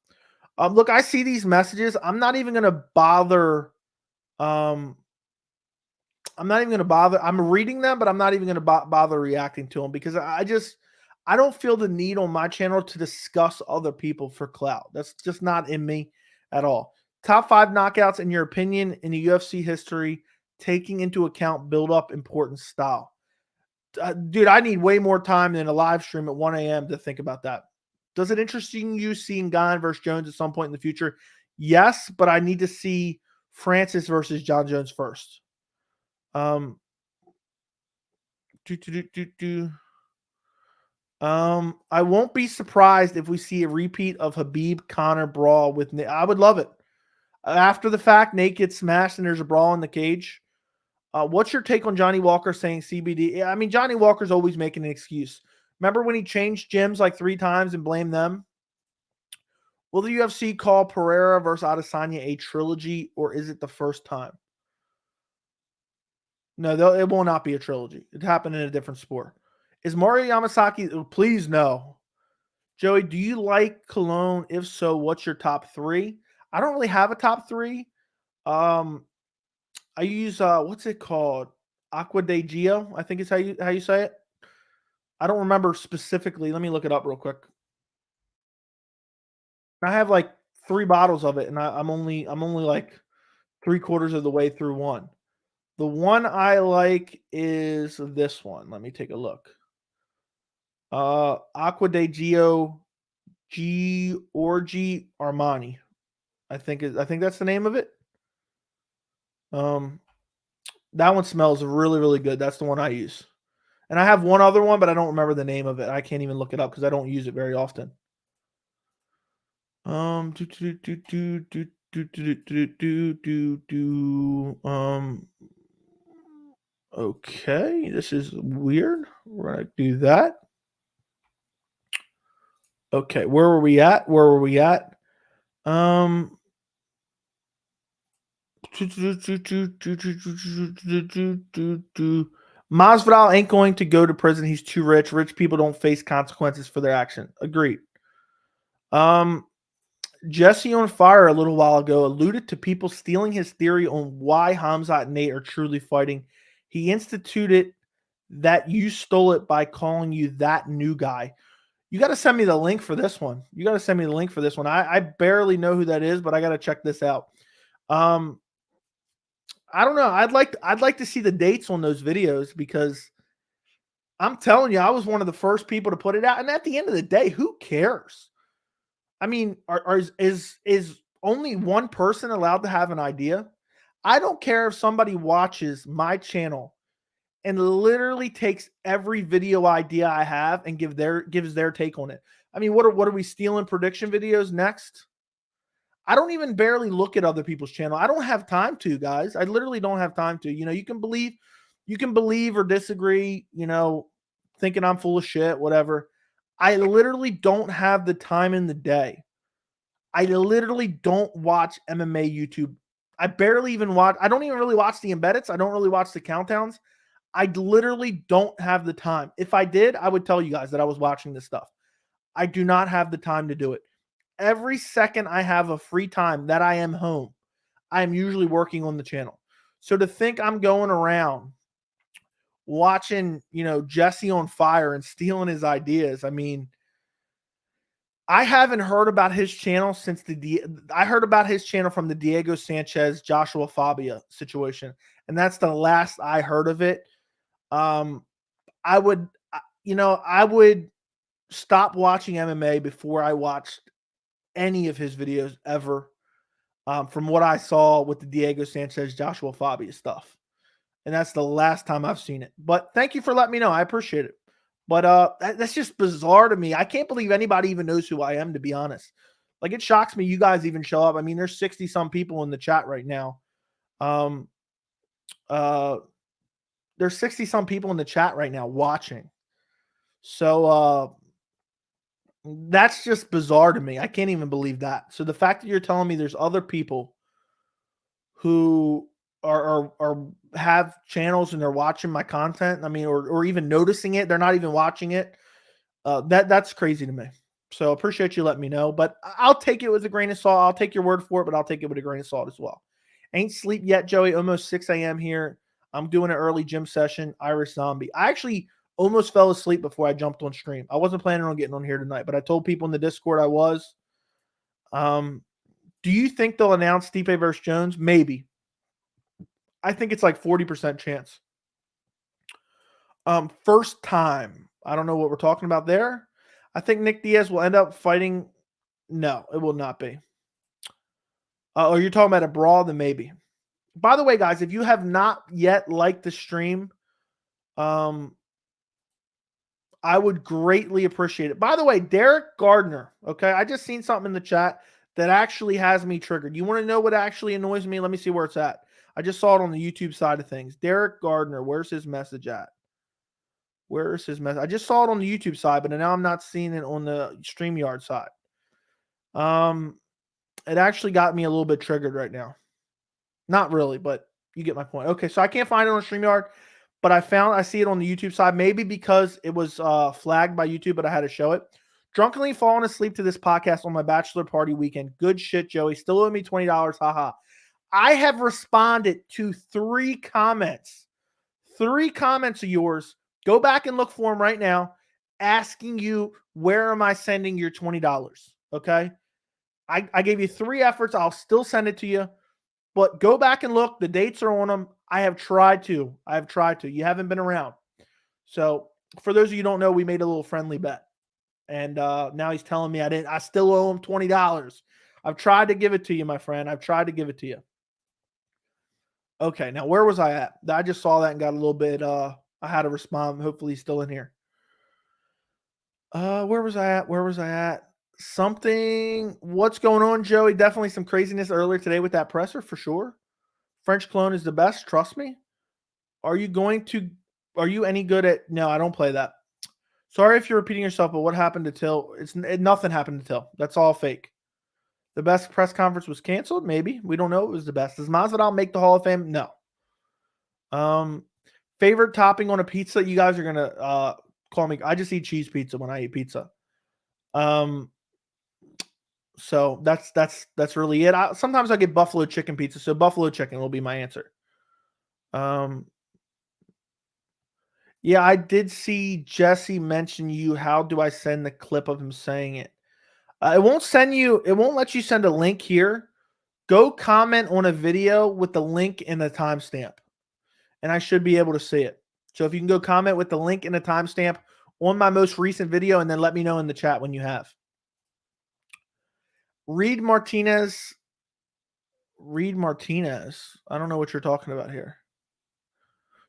Look, I see these messages. I'm not even going to bother. I'm not even going to bother. I'm reading them, but I'm not even going to bother reacting to them because I don't feel the need on my channel to discuss other people for clout. That's just not in me at all. Top 5 knockouts in your opinion in the UFC history, taking into account build up, important style. Dude, I need way more time than a live stream at 1 a.m. to think about that. Does it interest you seeing Gane versus Jones at some point in the future? Yes, but I need to see Francis versus John Jones first. I won't be surprised if we see a repeat of Khabib Conor brawl with Nate. I would love it. After the fact, Nate gets smashed and there's a brawl in the cage. What's your take on Johnny Walker saying CBD? I mean, Johnny Walker's always making an excuse. Remember when he changed gyms like 3 times and blamed them? Will the UFC call Pereira versus Adesanya a trilogy, or is it the first time? No, it will not be a trilogy. It happened in a different sport. Is Mario Yamasaki? Please no. Joey, do you like cologne? If so, what's your top 3? I don't really have a top 3. I use what's it called? Aqua de Gio, I think is how you say it. I don't remember specifically. Let me look it up real quick. I have like 3 bottles of it, and I'm only like 3/4 of the way through one. The one I like is this one. Let me take a look. Aqua de Gio Giorgi Armani. I think that's the name of it. That one smells really, really good. That's the one I use. And I have one other one, but I don't remember the name of it. I can't even look it up because I don't use it very often. Okay, this is weird. We're gonna do that. Okay, where were we at? Masvidal ain't going to go to prison. He's too rich. Rich people don't face consequences for their action. Agreed. Jesse on Fire a little while ago alluded to people stealing his theory on why Khamzat and Nate are truly fighting. He instituted that you stole it by calling you that new guy. You got to send me the link for this one. You got to send me the link for this one. I barely know who that is, but I got to check this out. I don't know. I'd like to see the dates on those videos because I'm telling you, I was one of the first people to put it out. And at the end of the day, who cares? I mean, is only one person allowed to have an idea? I don't care if somebody watches my channel and literally takes every video idea I have and gives their take on it. I mean, what are we stealing prediction videos next? I don't even barely look at other people's channel. I don't have time to, guys. I literally don't have time to. You can believe or disagree, thinking I'm full of shit, whatever. I literally don't have the time in the day. I literally don't watch MMA YouTube. I barely even watch. I don't even really watch the embeddeds. I don't really watch the countdowns. I literally don't have the time. If I did, I would tell you guys that I was watching this stuff. I do not have the time to do it. Every second I have a free time that I am home, I am usually working on the channel. So to think I'm going around watching, Jesse on fire and stealing his ideas, I mean, I haven't heard about his channel since I heard about his channel from the Diego Sanchez, Joshua Fabia situation. And that's the last I heard of it. I would stop watching MMA before I watched any of his videos ever. From what I saw with the Diego Sanchez, Joshua Fabia stuff. And that's the last time I've seen it. But thank you for letting me know. I appreciate it. But that's just bizarre to me. I can't believe anybody even knows who I am, to be honest. Like, it shocks me you guys even show up. I mean, there's 60-some people in the chat right now. There's 60-some people in the chat right now watching. So that's just bizarre to me. I can't even believe that. So the fact that you're telling me there's other people who are have channels and they're watching my content, I mean, or even noticing it, they're not even watching it. That's crazy to me. So appreciate you letting me know, but I'll take it with a grain of salt. I'll take your word for it, but I'll take it with a grain of salt as well. Ain't sleep yet, Joey. Almost 6 a.m. here. I'm doing an early gym session. Irish Zombie. I actually almost fell asleep before I jumped on stream. I wasn't planning on getting on here tonight, but I told people in the Discord I was. Do you think they'll announce Stipe versus Jones? Maybe. I think it's like 40% chance. First time. I don't know what we're talking about there. I think Nick Diaz will end up fighting. No, it will not be. Or you're talking about a brawl, then maybe. By the way, guys, if you have not yet liked the stream, I would greatly appreciate it. By the way, Derek Gardner, okay, I just seen something in the chat that actually has me triggered. You want to know what actually annoys me? Let me see where it's at. I just saw it on the YouTube side of things. Derek Gardner, where's his message at? Where is his message? I just saw it on the YouTube side, but now I'm not seeing it on the StreamYard side. It actually got me a little bit triggered right now. Not really, but you get my point. Okay, so I can't find it on StreamYard, but I see it on the YouTube side, maybe because it was flagged by YouTube, but I had to show it. Drunkenly falling asleep to this podcast on my bachelor party weekend. Good shit, Joey. Still owe me $20. Haha. I have responded to 3 comments. 3 comments of yours. Go back and look for them right now, asking you, where am I sending your $20? Okay? I gave you 3 efforts. I'll still send it to you. But go back and look. The dates are on them. I have tried to. You haven't been around. So for those of you who don't know, we made a little friendly bet. And now he's telling me I still owe him $20. I've tried to give it to you, my friend. I've tried to give it to you. Okay, now where was I at? I just saw that and got a little bit, I had to respond. Hopefully he's still in here. Where was I at? What's going on, Joey? Definitely some craziness earlier today with that presser, for sure. French clone is the best. Trust me. Are you any good at, no, I don't play that. Sorry if you're repeating yourself, but what happened to Till? Nothing happened to Till. That's all fake. The best press conference was canceled. Maybe. We don't know. It was the best. Does Masvidal make the Hall of Fame? No. Favorite topping on a pizza? You guys are going to call me. I just eat cheese pizza when I eat pizza. So that's really it. Sometimes I get buffalo chicken pizza, so buffalo chicken will be my answer. Yeah, I did see Jesse mention you. How do I send the clip of him saying it? It won't send you. It won't let you send a link here. Go comment on a video with the link and the timestamp, and I should be able to see it. So if you can go comment with the link and the timestamp on my most recent video, and then let me know in the chat when you have. Reed Martinez. Reed Martinez. I don't know what you're talking about here.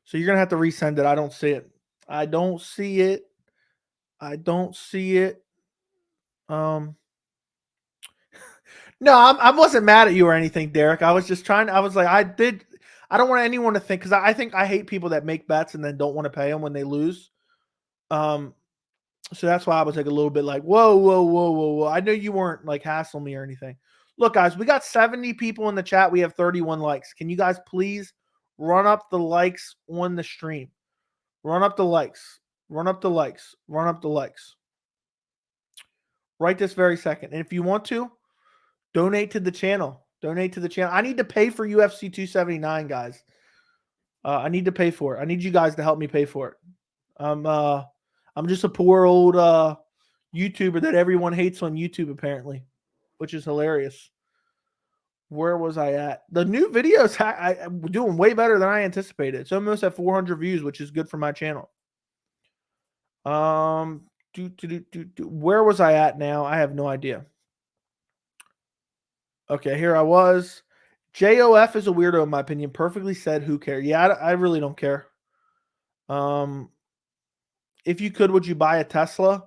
So you're going to have to resend it. I don't see it. I don't see it. I don't see it. No, I wasn't mad at you or anything, Derek. I was just trying. I was like, I don't want anyone to think, because I think I hate people that make bets and then don't want to pay them when they lose. So that's why I was like a little bit like, whoa, whoa, whoa, whoa, whoa. I know you weren't like hassling me or anything. Look, guys, we got 70 people in the chat. We have 31 likes. Can you guys please run up the likes on the stream? Run up the likes. Run up the likes. Run up the likes. Right this very second. And if you want to, donate to the channel. Donate to the channel. I need to pay for UFC 279, guys. I need to pay for it. I need you guys to help me pay for it. I'm just a poor old YouTuber that everyone hates on YouTube, apparently, which is hilarious. Where was I at? The new videos I'm doing way better than I anticipated. It's almost at 400 views, which is good for my channel. Where was I at now? I have no idea. Okay, here I was. JOF is a weirdo, in my opinion. Perfectly said. Who cares? Yeah, I really don't care. If you could, would you buy a Tesla?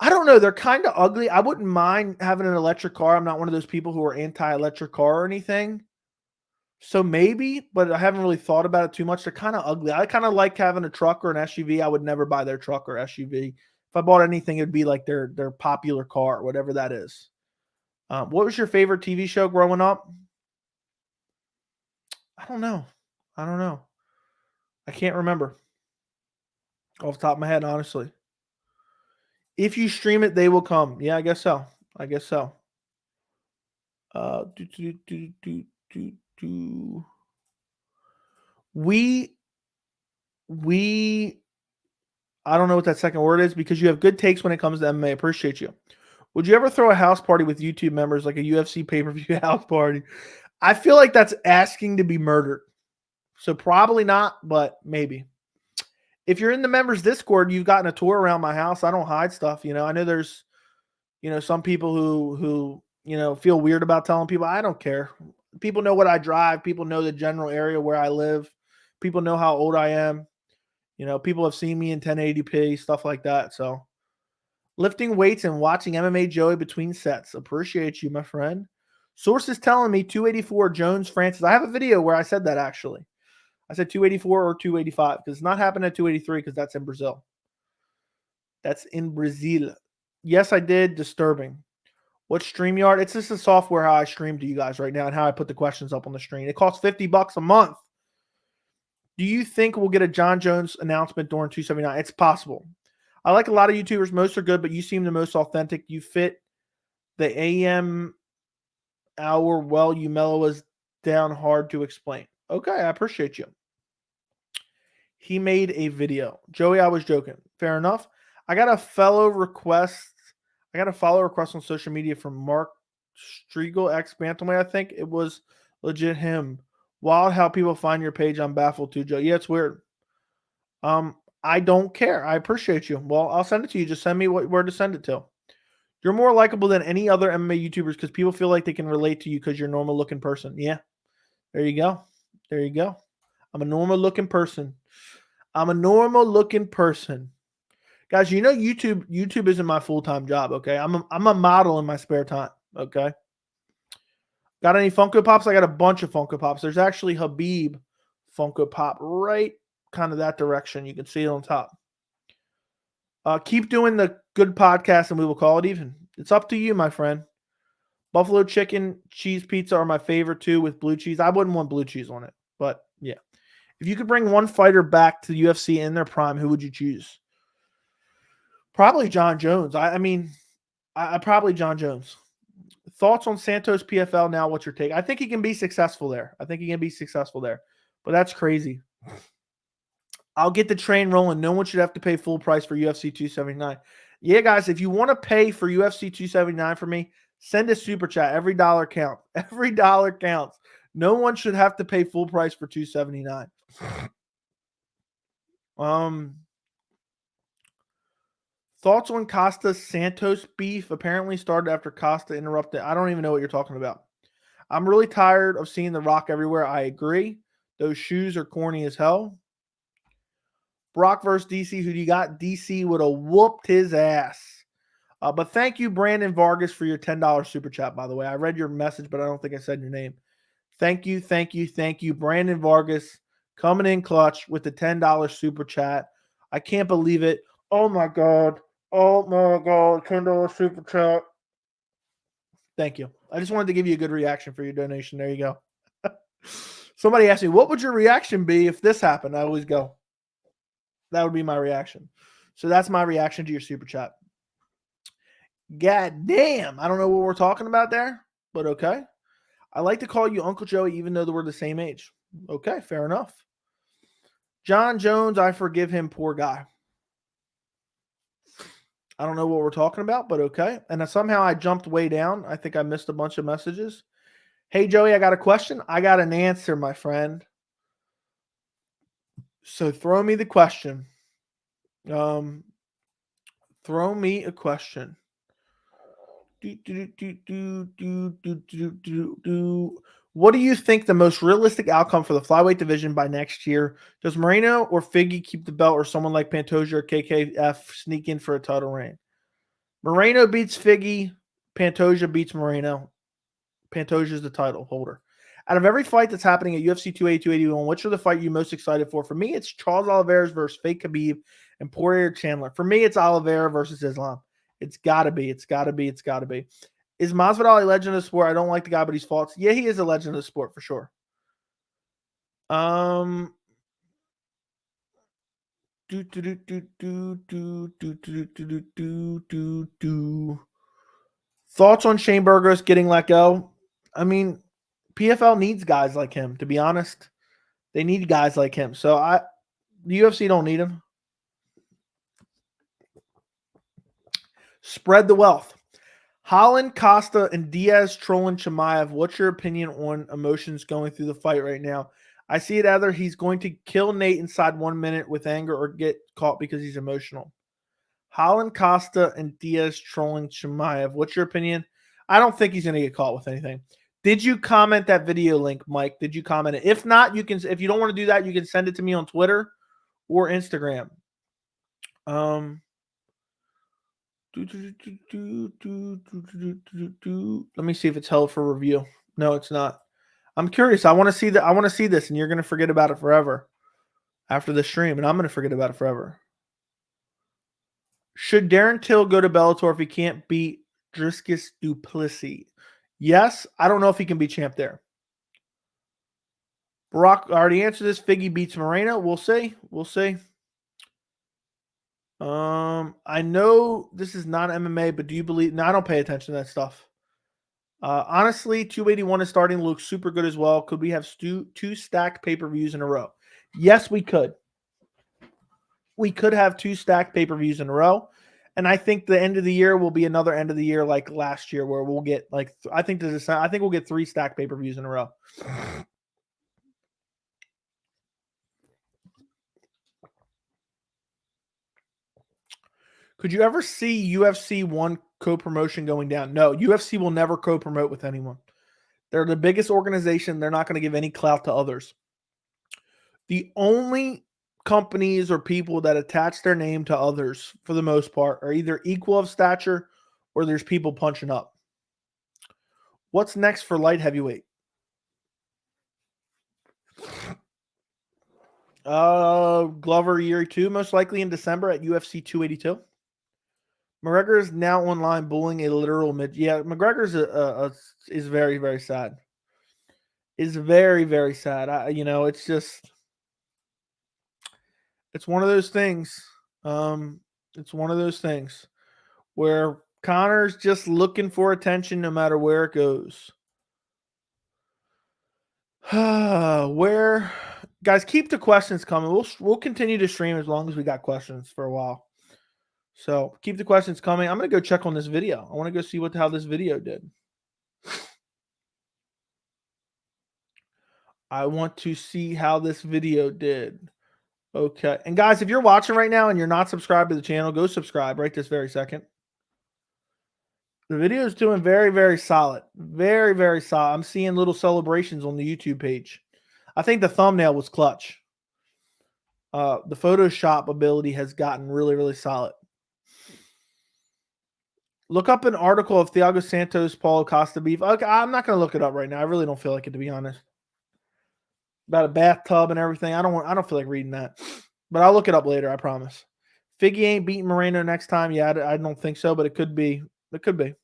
I don't know. They're kind of ugly. I wouldn't mind having an electric car. I'm not one of those people who are anti-electric car or anything. So maybe, but I haven't really thought about it too much. They're kind of ugly. I kind of like having a truck or an SUV. I would never buy their truck or SUV. If I bought anything, it'd be like their popular car, whatever that is. What was your favorite TV show growing up? I don't know. I can't remember off the top of my head, honestly. If you stream it, they will come. Yeah, I guess so. We I don't know what that second word is, because you have good takes when it comes to MMA. Appreciate you. Would you ever throw a house party with YouTube members, like a UFC pay-per-view house party? I feel like that's asking to be murdered. So probably not, but maybe. If you're in the members Discord, you've gotten a tour around my house. I don't hide stuff. I know there's, some people who feel weird about telling people. I don't care. People know what I drive. People know the general area where I live. People know how old I am. People have seen me in 1080p, stuff like that. So lifting weights and watching MMA Joey between sets. Appreciate you, my friend. Sources telling me 284 Jones Francis. I have a video where I said that, actually. I said 284 or 285, because it's not happening at 283, because that's in Brazil. That's in Brazil. Yes, I did. Disturbing. What StreamYard? It's just a software how I stream to you guys right now and how I put the questions up on the screen. It costs $50 a month. Do you think we'll get a John Jones announcement during 279? It's possible. I like a lot of YouTubers. Most are good, but you seem the most authentic. You fit the AM hour well. You mellow us down hard to explain. Okay, I appreciate you. He made a video. Joey, I was joking. Fair enough. I got a follow request on social media from Mark Striegel, ex-Bantamweight. I think it was legit him. Wild how people find your page. I'm baffled too, Joe. Yeah, it's weird. I don't care. I appreciate you. Well, I'll send it to you. Just send me where to send it to. You're more likable than any other MMA YouTubers because people feel like they can relate to you because you're a normal looking person. Yeah. There you go. I'm a normal looking person. Guys, YouTube isn't my full-time job, okay? I'm a model in my spare time, okay? Got any Funko Pops? I got a bunch of Funko Pops. There's actually Habib Funko Pop right kind of that direction. You can see it on top. Keep doing the good podcast and we will call it even. It's up to you, my friend. Buffalo chicken cheese pizza are my favorite too with blue cheese. I wouldn't want blue cheese on it, but yeah. If you could bring one fighter back to the UFC in their prime, who would you choose? Probably John Jones. I mean, probably John Jones. Thoughts on Santos PFL now? What's your take? I think he can be successful there. But that's crazy. I'll get the train rolling. No one should have to pay full price for UFC 279. Yeah, guys, if you want to pay for UFC 279 for me, send a super chat. Every dollar counts. Every dollar counts. No one should have to pay full price for 279. Thoughts on Costa Santos beef apparently started after Costa interrupted. I don't even know what you're talking about. I'm really tired of seeing The Rock everywhere. I agree. Those shoes are corny as hell. Brock versus DC. Who do you got? DC would have whooped his ass. But thank you, Brandon Vargas, for your $10 super chat, by the way. I read your message, but I don't think I said your name. Thank you, thank you, thank you. Brandon Vargas coming in clutch with the $10 super chat. I can't believe it. Oh, my God. Oh, my God. $10 super chat. Thank you. I just wanted to give you a good reaction for your donation. There you go. Somebody asked me, what would your reaction be if this happened? I always go, that would be my reaction. So that's my reaction to your super chat. God damn. I don't know what we're talking about there, but okay. I like to call you Uncle Joey even though we're the same age. Okay, fair enough. John Jones, I forgive him, poor guy. I don't know what we're talking about, but okay. And somehow I jumped way down. I think I missed a bunch of messages. Hey, Joey, I got a question. I got an answer, my friend. So throw me the question. Throw me a question. What do you think the most realistic outcome for the flyweight division by next year? Does Moreno or Figgy keep the belt, or someone like Pantoja or KKF sneak in for a title reign? Moreno beats Figgy. Pantoja beats Moreno. Pantoja is the title holder. Out of every fight that's happening at UFC 280, 281, which are the fight you're most excited for? For me, it's Charles Oliveira versus fake Khabib and Poirier Chandler. For me, it's Oliveira versus Islam. It's got to be. It's got to be. It's got to be. Is Masvidal a legend of the sport? I don't like the guy, but he's fought. Yeah, he is a legend of the sport for sure. Thoughts on Shane Burgos getting let go? I mean, PFL needs guys like him, to be honest. They need guys like him. So the UFC don't need him. Spread the wealth. Holland, Costa, and Diaz trolling Chimaev. What's your opinion on emotions going through the fight right now? I see it either he's going to kill Nate inside 1 minute with anger or get caught because he's emotional. Holland, Costa, and Diaz trolling Chimaev. What's your opinion? I don't think he's going to get caught with anything. Did you comment that video link, Mike? Did you comment it? If not, you can. If you don't want to do that, you can send it to me on Twitter or Instagram. Let me see if it's held for review. No, it's not. I'm curious. I want to see that. I want to see this, and you're going to forget about it forever after the stream, and I'm going to forget about it forever. Should Darren Till go to Bellator if he can't beat Dricus du Plessis? Yes. I don't know if he can be champ there. Barack already answered this. Figgy beats Moreno. We'll see. We'll see. I know this is not MMA, but do you believe? No, I don't pay attention to that stuff. Honestly, 281 is starting to look super good as well. Could we have two stacked pay-per-views in a row? Yes, we could. We could have 2 stacked pay-per-views in a row. And I think the end of the year will be another end of the year like last year where we'll get like I think we'll get 3 stacked pay-per-views in a row. Could you ever see UFC 1 co-promotion going down? No, UFC will never co-promote with anyone. They're the biggest organization. They're not going to give any clout to others. The only companies or people that attach their name to others, for the most part, are either equal of stature or there's people punching up. What's next for light heavyweight? Glover year 2, most likely in December at UFC 282. McGregor is now online bullying a literal mid. Yeah, McGregor's is very, very sad. Is very, very sad. It's just it's one of those things. It's one of those things where Connor's just looking for attention no matter where it goes. Where Guys, keep the questions coming. We'll continue to stream as long as we got questions for a while. So keep the questions coming. I'm gonna go check on this video. I want to go see how this video did. I want to see how this video did. Okay. And guys, if you're watching right now and you're not subscribed to the channel, go subscribe right this very second. The video is doing very, very solid. Very, very solid. I'm seeing little celebrations on the YouTube page. I think the thumbnail was clutch. The Photoshop ability has gotten really, really solid. Look up an article of Thiago Santos, Paulo Costa beef. Okay, I'm not going to look it up right now. I really don't feel like it, to be honest. About a bathtub and everything. I don't feel like reading that. But I'll look it up later, I promise. Figgy ain't beating Moreno next time. Yeah, I don't think so, but it could be. It could be.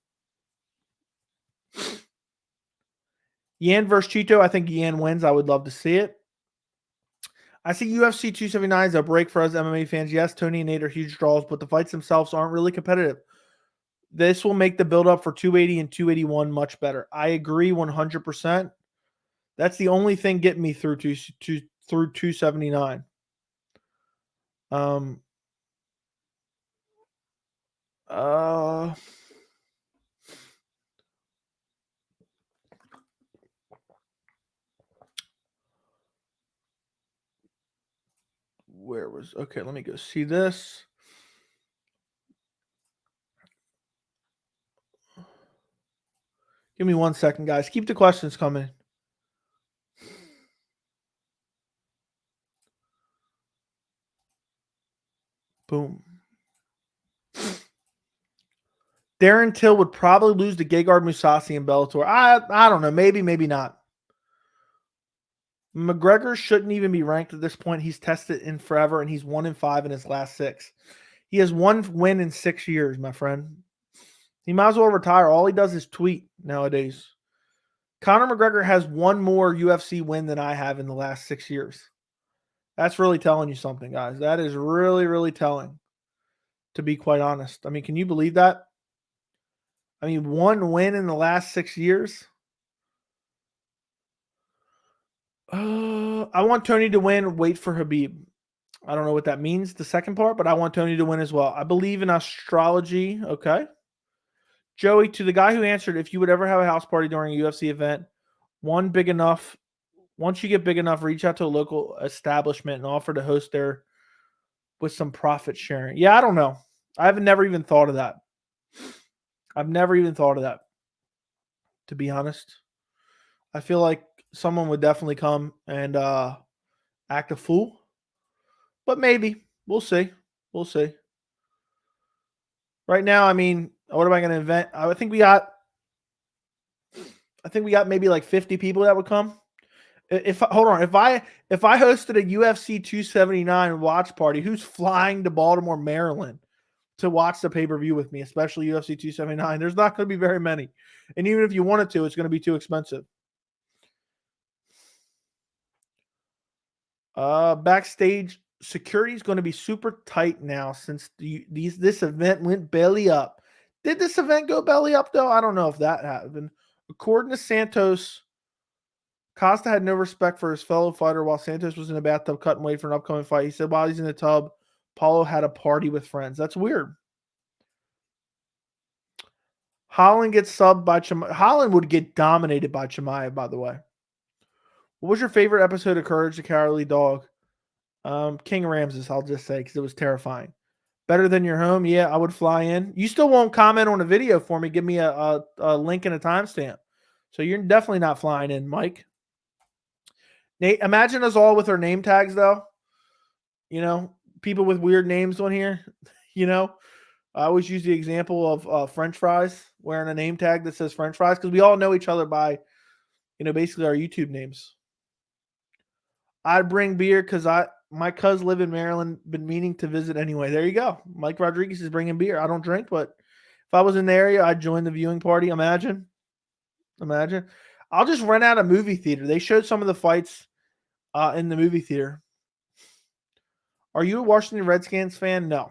Yan versus Chito. I think Yan wins. I would love to see it. I see UFC 279 as a break for us MMA fans. Yes, Tony and Nate are huge draws, but the fights themselves aren't really competitive. This will make the build-up for 280 and 281 much better. I agree 100%. That's the only thing getting me through 279. Where was okay? Let me go see this. Give me 1 second, guys. Keep the questions coming. Boom. Darren Till would probably lose to Gegard Mousasi in Bellator. I don't know. Maybe, maybe not. McGregor shouldn't even be ranked at this point. He's tested in forever, and he's 1-5 in his last 6. He has 1 win in 6 years, my friend. He might as well retire. All he does is tweet nowadays. Conor McGregor has 1 more UFC win than I have in the last 6 years. That's really telling you something, guys. That is really, really telling, to be quite honest. I mean, can you believe that? I mean, 1 win in the last 6 years. I want Tony to win. Wait for Khabib. I don't know what that means, the second part, but I want Tony to win as well. I believe in astrology. Okay. Joey, to the guy who answered, if you would ever have a house party during a UFC event, big enough. Once you get big enough, reach out to a local establishment and offer to host there with some profit sharing. Yeah, I don't know. I've never even thought of that. I've never even thought of that, to be honest. I feel like someone would definitely come and act a fool. But maybe. We'll see. We'll see. Right now, I mean, what am I going to invent? I think we got maybe like 50 people that would come. Hold on, if I hosted a UFC 279 watch party, who's flying to Baltimore, Maryland to watch the pay-per-view with me, especially UFC 279? There's not going to be very many. And even if you wanted to, it's going to be too expensive. Backstage security is going to be super tight now since this event went belly up. Did this event go belly up, though? I don't know if that happened. According to Santos, Costa had no respect for his fellow fighter while Santos was in a bathtub cutting weight for an upcoming fight. He said while he's in the tub, Paulo had a party with friends. That's weird. Holland gets subbed by Chimaev. Holland would get dominated by Chimaev, by the way. What was your favorite episode of Courage the Cowardly Dog? King Ramses, I'll just say, because it was terrifying. Better than your home? Yeah, I would fly in. You still won't comment on a video for me. Give me a link and a timestamp. So you're definitely not flying in, Mike. Nate, imagine us all with our name tags, though. You know, people with weird names on here. You know, I always use the example of French fries, wearing a name tag that says French fries, because we all know each other by, you know, basically our YouTube names. I'd bring beer because my cousins live in Maryland, been meaning to visit anyway. There you go. Mike Rodriguez is bringing beer. I don't drink, but if I was in the area, I'd join the viewing party. Imagine. I'll just rent out a movie theater. They showed some of the fights in the movie theater. Are you a Washington Redskins fan? No.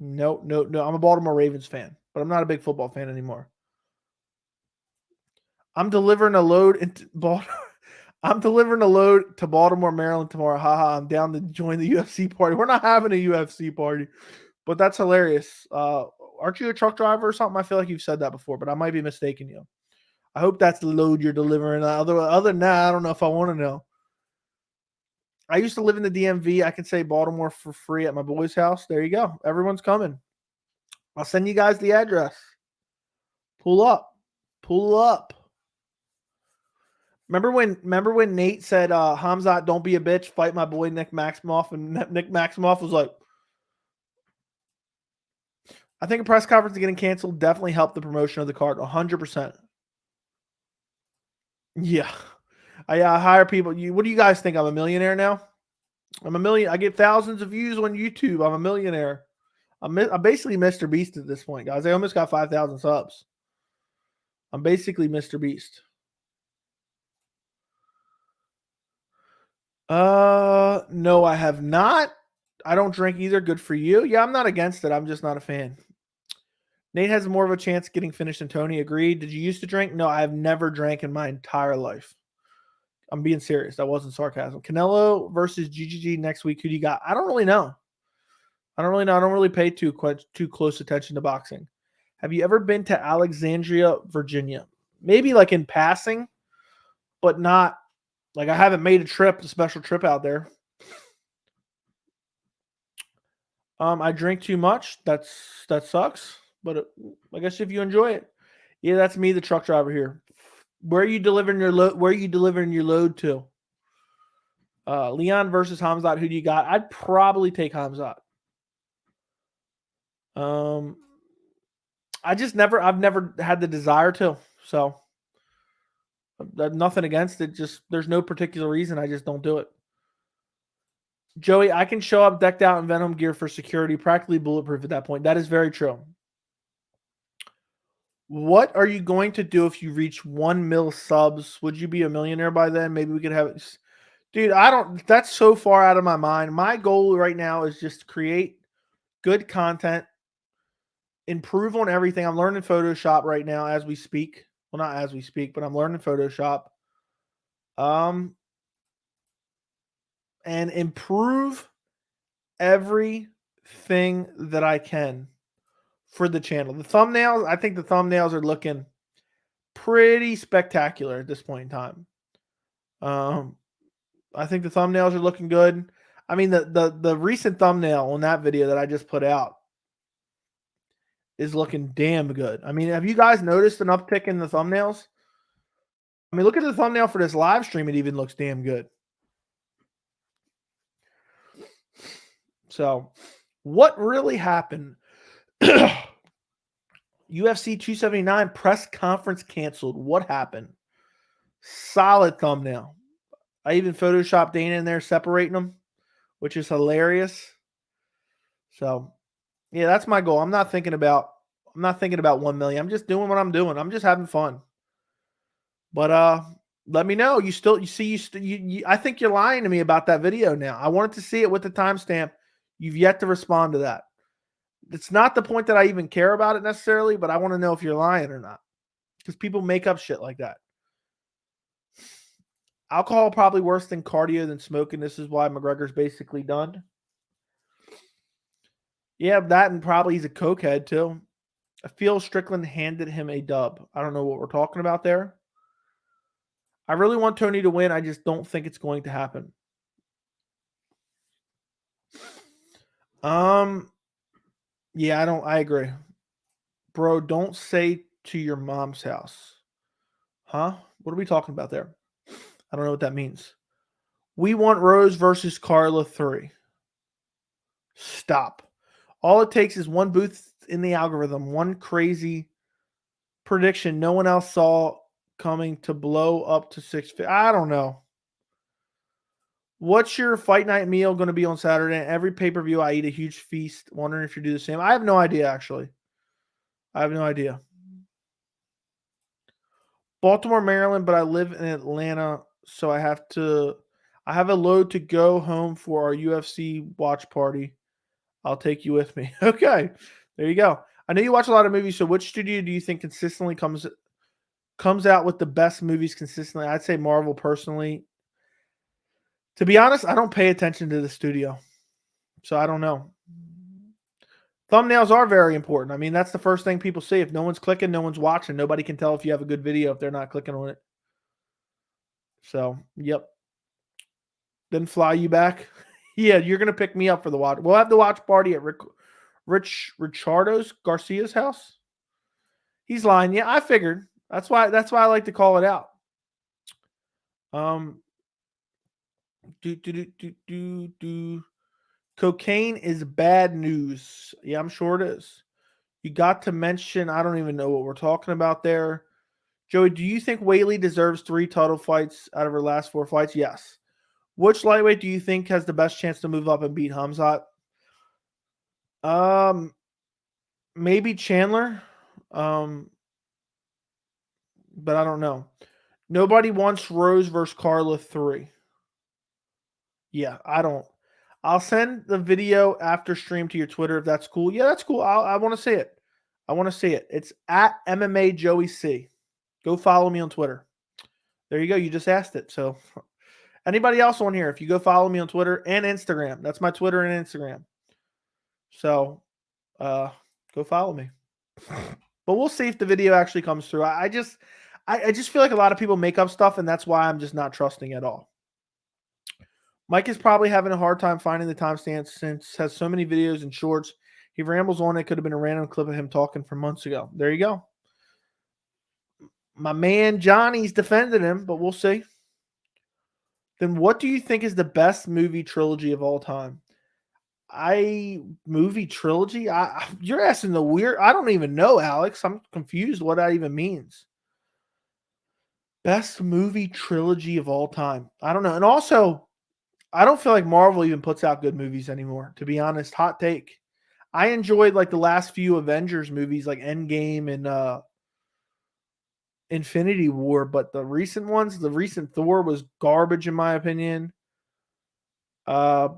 I'm a Baltimore Ravens fan, but I'm not a big football fan anymore. I'm delivering a load into Baltimore. I'm delivering a load to Baltimore, Maryland tomorrow. Haha, I'm down to join the UFC party. We're not having a UFC party, but that's hilarious. Aren't you a truck driver or something? I feel like you've said that before, but I might be mistaking you. I hope that's the load you're delivering. Other than that, I don't know if I want to know. I used to live in the DMV. I can say Baltimore for free at my boy's house. There you go. Everyone's coming. I'll send you guys the address. Pull up. Pull up. Remember when Nate said, Khamzat, don't be a bitch, fight my boy Nick Maximoff, and Nick Maximoff was like, I think a press conference getting canceled definitely helped the promotion of the card 100%. Yeah. I hire people. What do you guys think? I'm a millionaire now? I'm a million. I get thousands of views on YouTube. I'm a millionaire. I'm basically Mr. Beast at this point, guys. I almost got 5,000 subs. I'm basically Mr. Beast. No, I have not. I don't drink either. Good for you. Yeah, I'm not against it. I'm just not a fan. Nate has more of a chance getting finished than Tony. Agreed. Did you used to drink? No, I have never drank in my entire life. I'm being serious. That wasn't sarcasm. Canelo versus GGG next week. Who do you got? I don't really know. I don't really pay too close attention to boxing. Have you ever been to Alexandria, Virginia? Maybe like in passing, but not like I haven't made a special trip out there. I drink too much. That sucks. But I guess if you enjoy it, yeah, that's me, the truck driver here. Where are you delivering your load? Where are you delivering your load to? Leon versus Khamzat. Who do you got? I'd probably take Khamzat. I've never had the desire to. So nothing against it. Just there's no particular reason. I just don't do it. Joey, I can show up decked out in Venom gear for security, practically bulletproof at that point. That is very true. What are you going to do if you reach 1 mil subs? Would you be a millionaire by then? Maybe we could have it. Dude, that's so far out of my mind. My goal right now is just to create good content, improve on everything. I'm learning Photoshop right now as we speak. Well, not as we speak, but I'm learning Photoshop. And improve everything that I can for the channel. The thumbnails, I think the thumbnails are looking pretty spectacular at this point in time. I think the thumbnails are looking good. I mean, the recent thumbnail on that video that I just put out is looking damn good. I mean, have you guys noticed an uptick in the thumbnails? I mean, look at the thumbnail for this live stream. It even looks damn good. So, what really happened? UFC 279 press conference canceled. What happened? Solid thumbnail. I even photoshopped Dana in there separating them, which is hilarious. So, yeah, that's my goal. I'm not thinking about 1 million. I'm just doing what I'm doing. I'm just having fun. But let me know. I think you're lying to me about that video now. I wanted to see it with the timestamp. You've yet to respond to that. It's not the point that I even care about it necessarily, but I want to know if you're lying or not. Because people make up shit like that. Alcohol probably worse than cardio than smoking. This is why McGregor's basically done. Yeah, that and probably he's a cokehead too. I feel Strickland handed him a dub. I don't know what we're talking about there. I really want Tony to win. I just don't think it's going to happen. Yeah, I agree. Bro, don't say to your mom's house. Huh? What are we talking about there? I don't know what that means. We want Rose versus Carla 3. Stop. All it takes is one booth in the algorithm, one crazy prediction no one else saw coming to blow up to 650. I don't know. What's your fight night meal going to be on Saturday? Every pay-per-view, I eat a huge feast. Wondering if you do the same. I have no idea, actually. I have no idea. Baltimore, Maryland, but I live in Atlanta, so I have a load to go home for our UFC watch party. I'll take you with me. Okay, there you go. I know you watch a lot of movies, so which studio do you think consistently comes comes out with the best movies consistently. I'd say Marvel personally. To be honest, I don't pay attention to the studio, so I don't know. Thumbnails are very important. I mean, that's the first thing people see. If no one's clicking, no one's watching. Nobody can tell if you have a good video if they're not clicking on it. So, yep. Then fly you back. Yeah, you're gonna pick me up for the watch. We'll have the watch party at Richardo's Garcia's house. He's lying. Yeah, I figured. That's why I like to call it out. Cocaine is bad news. Yeah, I'm sure it is. You got to mention, I don't even know what we're talking about there. Joey, do you think Whaley deserves 3 title fights out of her last 4 fights? Yes. Which lightweight do you think has the best chance to move up and beat Khamzat? Maybe Chandler. But I don't know. Nobody wants Rose versus Carla 3. Yeah, I don't. I'll send the video after stream to your Twitter if that's cool. Yeah, that's cool. I want to see it. I want to see it. It's at MMA Joey C. Go follow me on Twitter. There you go. You just asked it. So anybody else on here, if you go follow me on Twitter and Instagram, that's my Twitter and Instagram. So go follow me. But we'll see if the video actually comes through. I just feel like a lot of people make up stuff, and that's why I'm just not trusting at all. Mike is probably having a hard time finding the timestamps since has so many videos and shorts. He rambles on. It could have been a random clip of him talking from months ago. There you go. My man Johnny's defending him, but we'll see. Then what do you think is the best movie trilogy of all time? Movie trilogy? You're asking the weird. I don't even know, Alex. I'm confused what that even means. Best movie trilogy of all time. I don't know. And also, I don't feel like Marvel even puts out good movies anymore, to be honest. Hot take. I enjoyed like the last few Avengers movies like Endgame and Infinity War, but the recent ones, the recent Thor was garbage in my opinion. I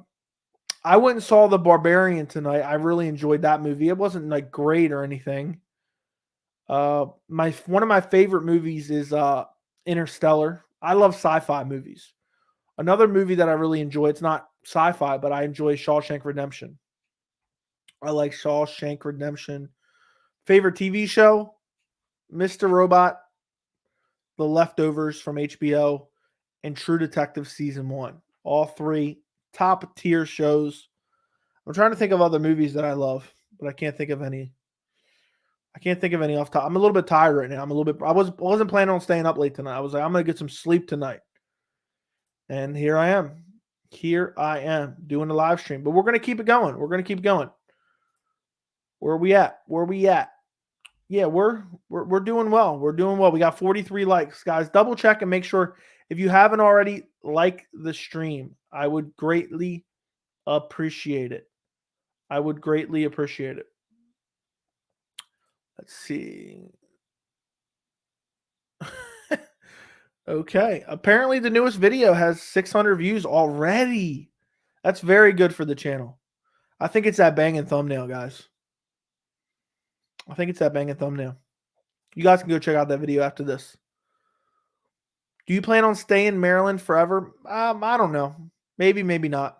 went and saw The Barbarian tonight. I really enjoyed that movie. It wasn't like great or anything. One of my favorite movies is Interstellar. I love sci-fi movies. Another movie that I really enjoy, it's not sci-fi, but I enjoy Shawshank Redemption. I like Shawshank Redemption. Favorite TV show? Mr. Robot, The Leftovers from HBO, and True Detective Season 1. All 3 top tier shows. I'm trying to think of other movies that I love, but I can't think of any. I can't think of any off top. I'm a little bit tired right now. I wasn't planning on staying up late tonight. I was like, I'm gonna get some sleep tonight. And here I am. Here I am doing a live stream. But we're gonna keep it going. We're gonna keep going. Where are we at? Where are we at? Yeah, we're doing well. We're doing well. We got 43 likes, guys. Double check and make sure if you haven't already, like the stream. I would greatly appreciate it. I would greatly appreciate it. Let's see. Okay. Apparently the newest video has 600 views already. That's very good for the channel. I think it's that banging thumbnail, guys. I think it's that banging thumbnail. You guys can go check out that video after this. Do you plan on staying in Maryland forever? I don't know. Maybe, maybe not.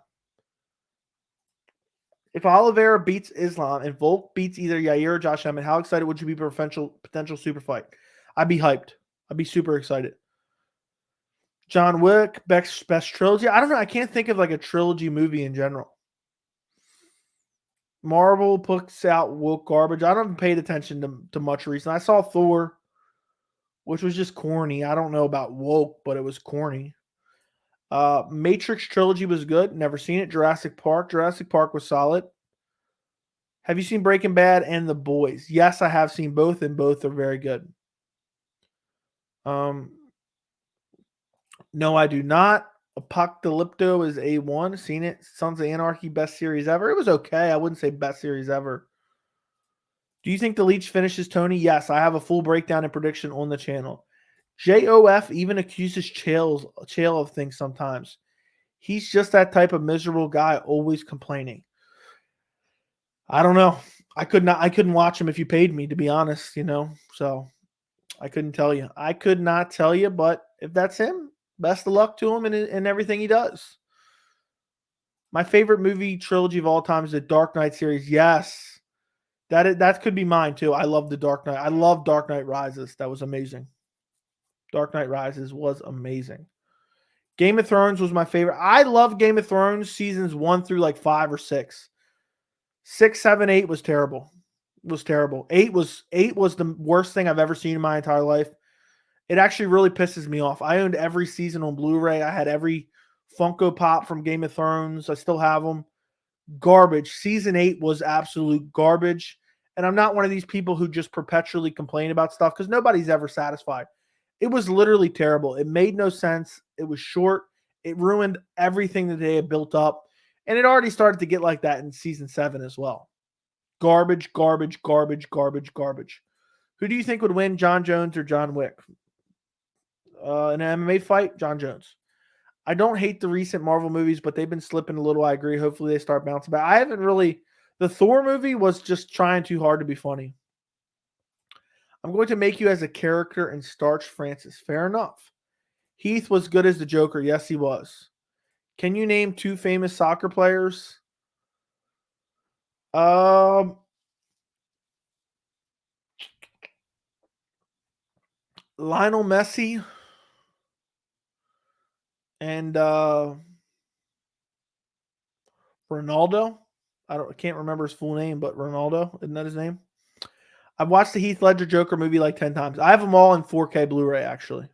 If Oliveira beats Islam and Volk beats either Yair or Josh Emmett, how excited would you be for a potential super fight? I'd be hyped. I'd be super excited. John Wick, best trilogy. I don't know. I can't think of like a trilogy movie in general. Marvel puts out woke garbage. I haven't paid attention to much recently. I saw Thor, which was just corny. I don't know about woke, but it was corny. Matrix trilogy was good. Never seen it. Jurassic Park. Jurassic Park was solid. Have you seen Breaking Bad and The Boys? Yes, I have seen both, and both are very good. No, I do not. Apocalypto is A1. Seen it. Sons of Anarchy, best series ever. It was okay. I wouldn't say best series ever. Do you think the Leech finishes Tony? Yes, I have a full breakdown and prediction on the channel. JOF even accuses Chael of things sometimes. He's just that type of miserable guy, always complaining. I don't know. I couldn't watch him if you paid me, to be honest, you know. So I couldn't tell you. I could not tell you, but if that's him, best of luck to him in everything he does. My favorite movie trilogy of all time is the Dark Knight series. Yes. That could be mine too. I love the Dark Knight. I love Dark Knight Rises. That was amazing. Dark Knight Rises was amazing. Game of Thrones was my favorite. I love Game of Thrones seasons 1 through like 5 or 6. 6, 7, 8 was terrible. It was terrible. 8 was the worst thing I've ever seen in my entire life. It actually really pisses me off. I owned every season on Blu-ray. I had every Funko Pop from Game of Thrones. I still have them. Garbage. Season 8 was absolute garbage. And I'm not one of these people who just perpetually complain about stuff because nobody's ever satisfied. It was literally terrible. It made no sense. It was short. It ruined everything that they had built up. And it already started to get like that in season 7 as well. Garbage, garbage, garbage, garbage, garbage. Who do you think would win, John Jones or John Wick? In an MMA fight, John Jones. I don't hate the recent Marvel movies, but they've been slipping a little. I agree. Hopefully they start bouncing back. I haven't really. The Thor movie was just trying too hard to be funny. I'm going to make you as a character and starch Francis. Fair enough. Heath was good as the Joker. Yes, he was. Can you name 2 famous soccer players? Lionel Messi and Ronaldo. I can't remember his full name, but Ronaldo, isn't that his name? I've watched the Heath Ledger Joker movie like 10 times. I have them all in 4K Blu-ray, actually.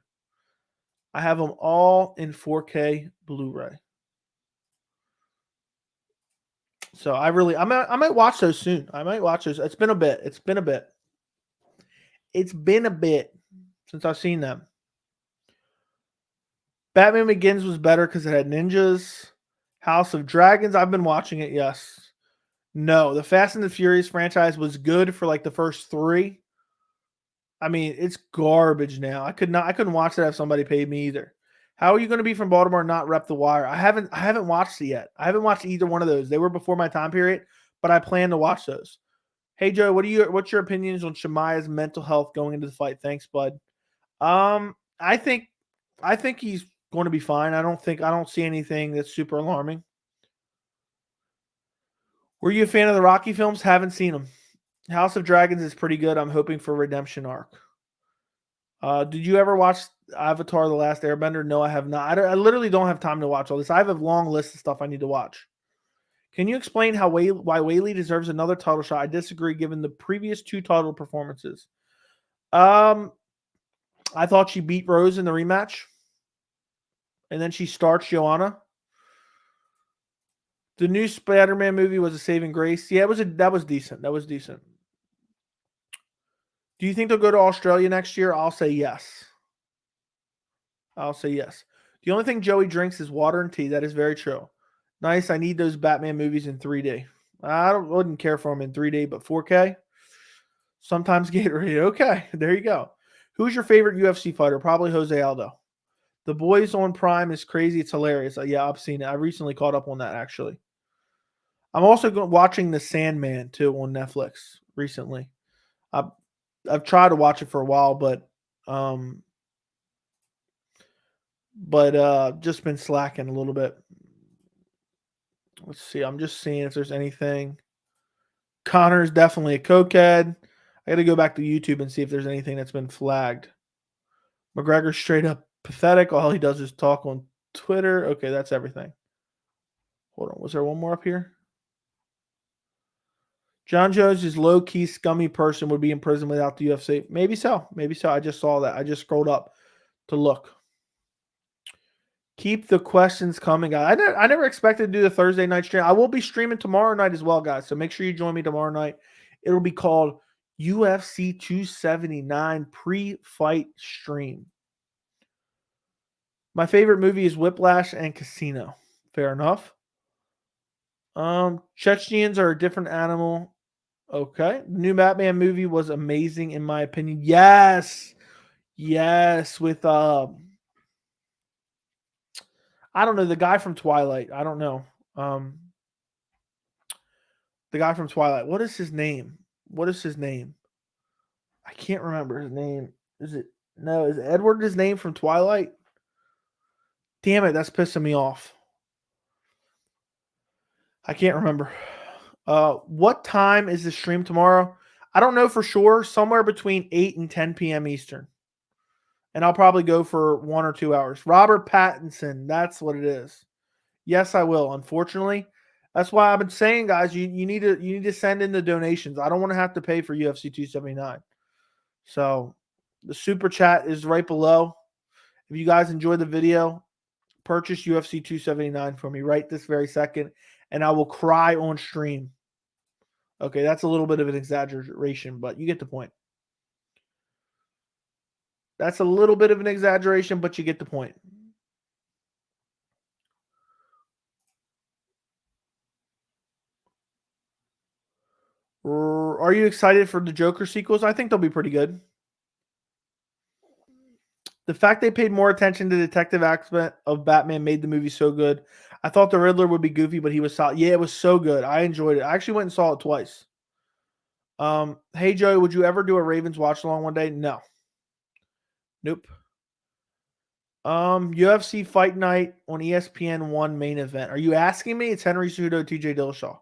I have them all in 4K Blu-ray. So I might watch those soon. I might watch those. It's been a bit. It's been a bit since I've seen them. Batman Begins was better because it had ninjas. House of Dragons, I've been watching it, yes. No, the Fast and the Furious franchise was good for like the first 3. I mean, it's garbage now. I couldn't watch it if somebody paid me either. How are you going to be from Baltimore and not rep The Wire? I haven't watched it yet. I haven't watched either one of those. They were before my time period, but I plan to watch those. Hey Joe, what's your opinions on Chimaev's mental health going into the fight? Thanks, bud. I think he's going to be fine. I don't see anything that's super alarming. Were you a fan of the Rocky films? Haven't seen them. House of Dragons is pretty good. I'm hoping for a redemption arc. Did you ever watch Avatar: The Last Airbender? No, I have not. I literally don't have time to watch all this. I have a long list of stuff I need to watch. Can you explain why Weili deserves another title shot? I disagree given the previous 2 title performances. I thought she beat Rose in the rematch. And then she starts Joanna. The new Spider-Man movie was a saving grace. Yeah, that was decent. That was decent. Do you think they'll go to Australia next year? I'll say yes. I'll say yes. The only thing Joey drinks is water and tea. That is very true. Nice. I need those Batman movies in 3D. Wouldn't care for them in 3D, but 4K. Sometimes Gatorade. Okay, there you go. Who's your favorite UFC fighter? Probably Jose Aldo. The Boys on Prime is crazy. It's hilarious. Yeah, I've seen it. I recently caught up on that, actually. I'm also watching The Sandman, too, on Netflix recently. I've tried to watch it for a while, but just been slacking a little bit. Let's see. I'm just seeing if there's anything. Connor's definitely a cokehead. I got to go back to YouTube and see if there's anything that's been flagged. McGregor's straight up pathetic. All he does is talk on Twitter. Okay, that's everything. Hold on. Was there one more up here? John Jones is low-key scummy person would be in prison without the UFC. Maybe so. Maybe so. I just saw that. I just scrolled up to look. Keep the questions coming, guys. I never expected to do the Thursday night stream. I will be streaming tomorrow night as well, guys. So make sure you join me tomorrow night. It'll be called UFC 279 pre-fight stream. My favorite movie is Whiplash and Casino. Fair enough. Chechens are a different animal. Okay. The new Batman movie was amazing in my opinion. Yes. Yes. With I don't know, the guy from Twilight. I don't know. The guy from Twilight. What is his name? I can't remember his name. Is it? No, is Edward his name from Twilight? Damn it, that's pissing me off. I can't remember. What time is the stream tomorrow? I don't know for sure. Somewhere between 8 and 10 p.m. Eastern. And I'll probably go for 1 or 2 hours. Robert Pattinson, that's what it is. Yes, I will. Unfortunately, that's why I've been saying, guys, you need to send in the donations. I don't want to have to pay for UFC 279. So the super chat is right below. If you guys enjoyed the video, purchase UFC 279 for me right this very second, and I will cry on stream. Okay, that's a little bit of an exaggeration, but you get the point. That's a little bit of an exaggeration, but you get the point. Are you excited for the Joker sequels? I think they'll be pretty good. The fact they paid more attention to the detective aspect of Batman made the movie so good. I thought the Riddler would be goofy, but he was solid. Yeah, it was so good. I enjoyed it. I actually went and saw it twice. Hey Joey, would you ever do a Ravens watch along one day? No. Nope. UFC Fight Night on ESPN1 main event. Are you asking me? It's Henry Cejudo, TJ Dillashaw.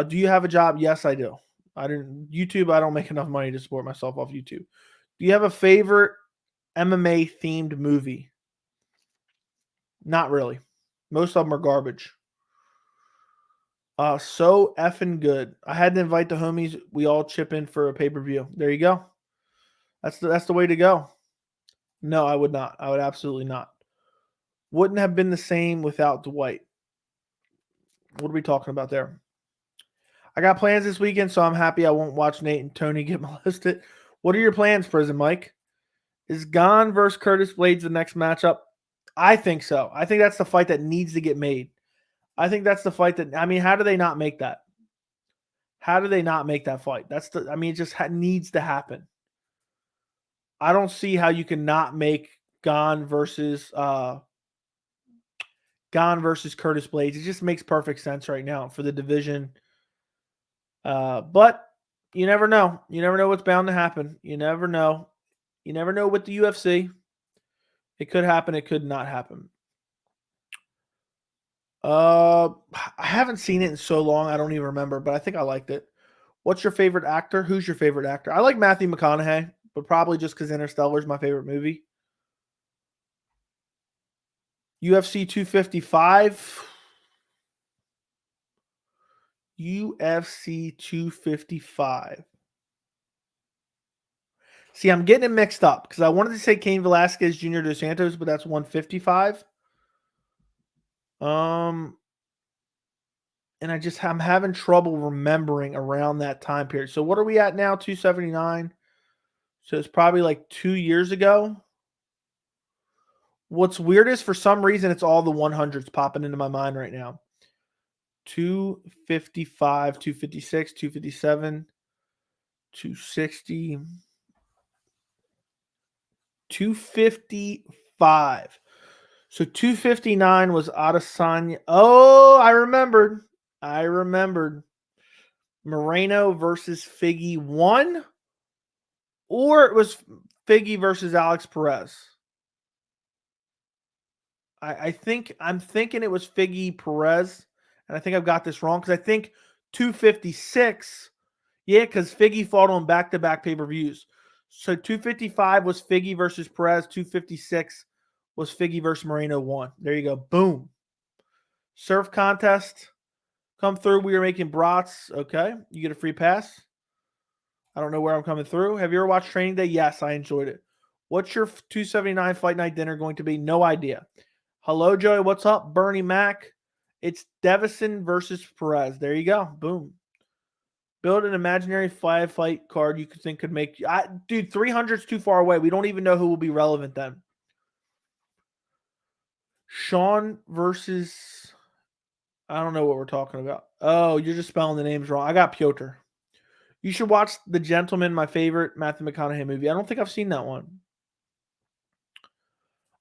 Do you have a job? Yes, I do. I don't make enough money to support myself off YouTube. Do you have a favorite MMA themed movie? Not really. Most of them are garbage. So effing good. I had to invite the homies. We all chip in for a pay-per-view. There you go. That's the way to go. No, I would not. I would absolutely not. Wouldn't have been the same without Dwight. What are we talking about there? I got plans this weekend, so I'm happy I won't watch Nate and Tony get molested. What are your plans, Prison Mike? Is Gane versus Curtis Blades the next matchup? I think so. I think that's the fight that needs to get made. I think that's the fight that, I mean, how do they not make that? How do they not make that fight? It just needs to happen. I don't see how you can not make Gane versus Curtis Blades. It just makes perfect sense right now for the division. But you never know. You never know what's bound to happen. You never know. You never know with the UFC. It could happen. It could not happen. I haven't seen it in so long. I don't even remember, but I think I liked it. What's your favorite actor? Who's your favorite actor? I like Matthew McConaughey, but probably just because Interstellar is my favorite movie. UFC 255. UFC 255. See, I'm getting it mixed up because I wanted to say Cain Velasquez Jr. dos Santos, but that's 155. And I'm having trouble remembering around that time period. So what are we at now? 279. So it's probably like 2 years ago. What's weird is for some reason it's all the 100s popping into my mind right now. 255, 256, 257, 260, 255. So 259 was Adesanya. Oh, I remembered. Moreno versus Figgy 1, or it was Figgy versus Alex Perez. I'm thinking it was Figgy Perez, and I think I've got this wrong because I think 256. Yeah, because Figgy fought on back-to-back pay-per-views. So 255 was Figgy versus Perez. 256 was Figgy versus Moreno 1. There you go. Boom. Surf contest. Come through. We are making brats. Okay. You get a free pass. I don't know where I'm coming through. Have you ever watched Training Day? Yes, I enjoyed it. What's your 279 fight night dinner going to be? No idea. Hello, Joey. What's up? Bernie Mac. It's Devison versus Perez. There you go. Boom. Build an imaginary fight card you could think could make you. Dude, 300's too far away. We don't even know who will be relevant then. Sean versus. I don't know what we're talking about. Oh, you're just spelling the names wrong. I got Piotr. You should watch The Gentleman, my favorite Matthew McConaughey movie. I don't think I've seen that one.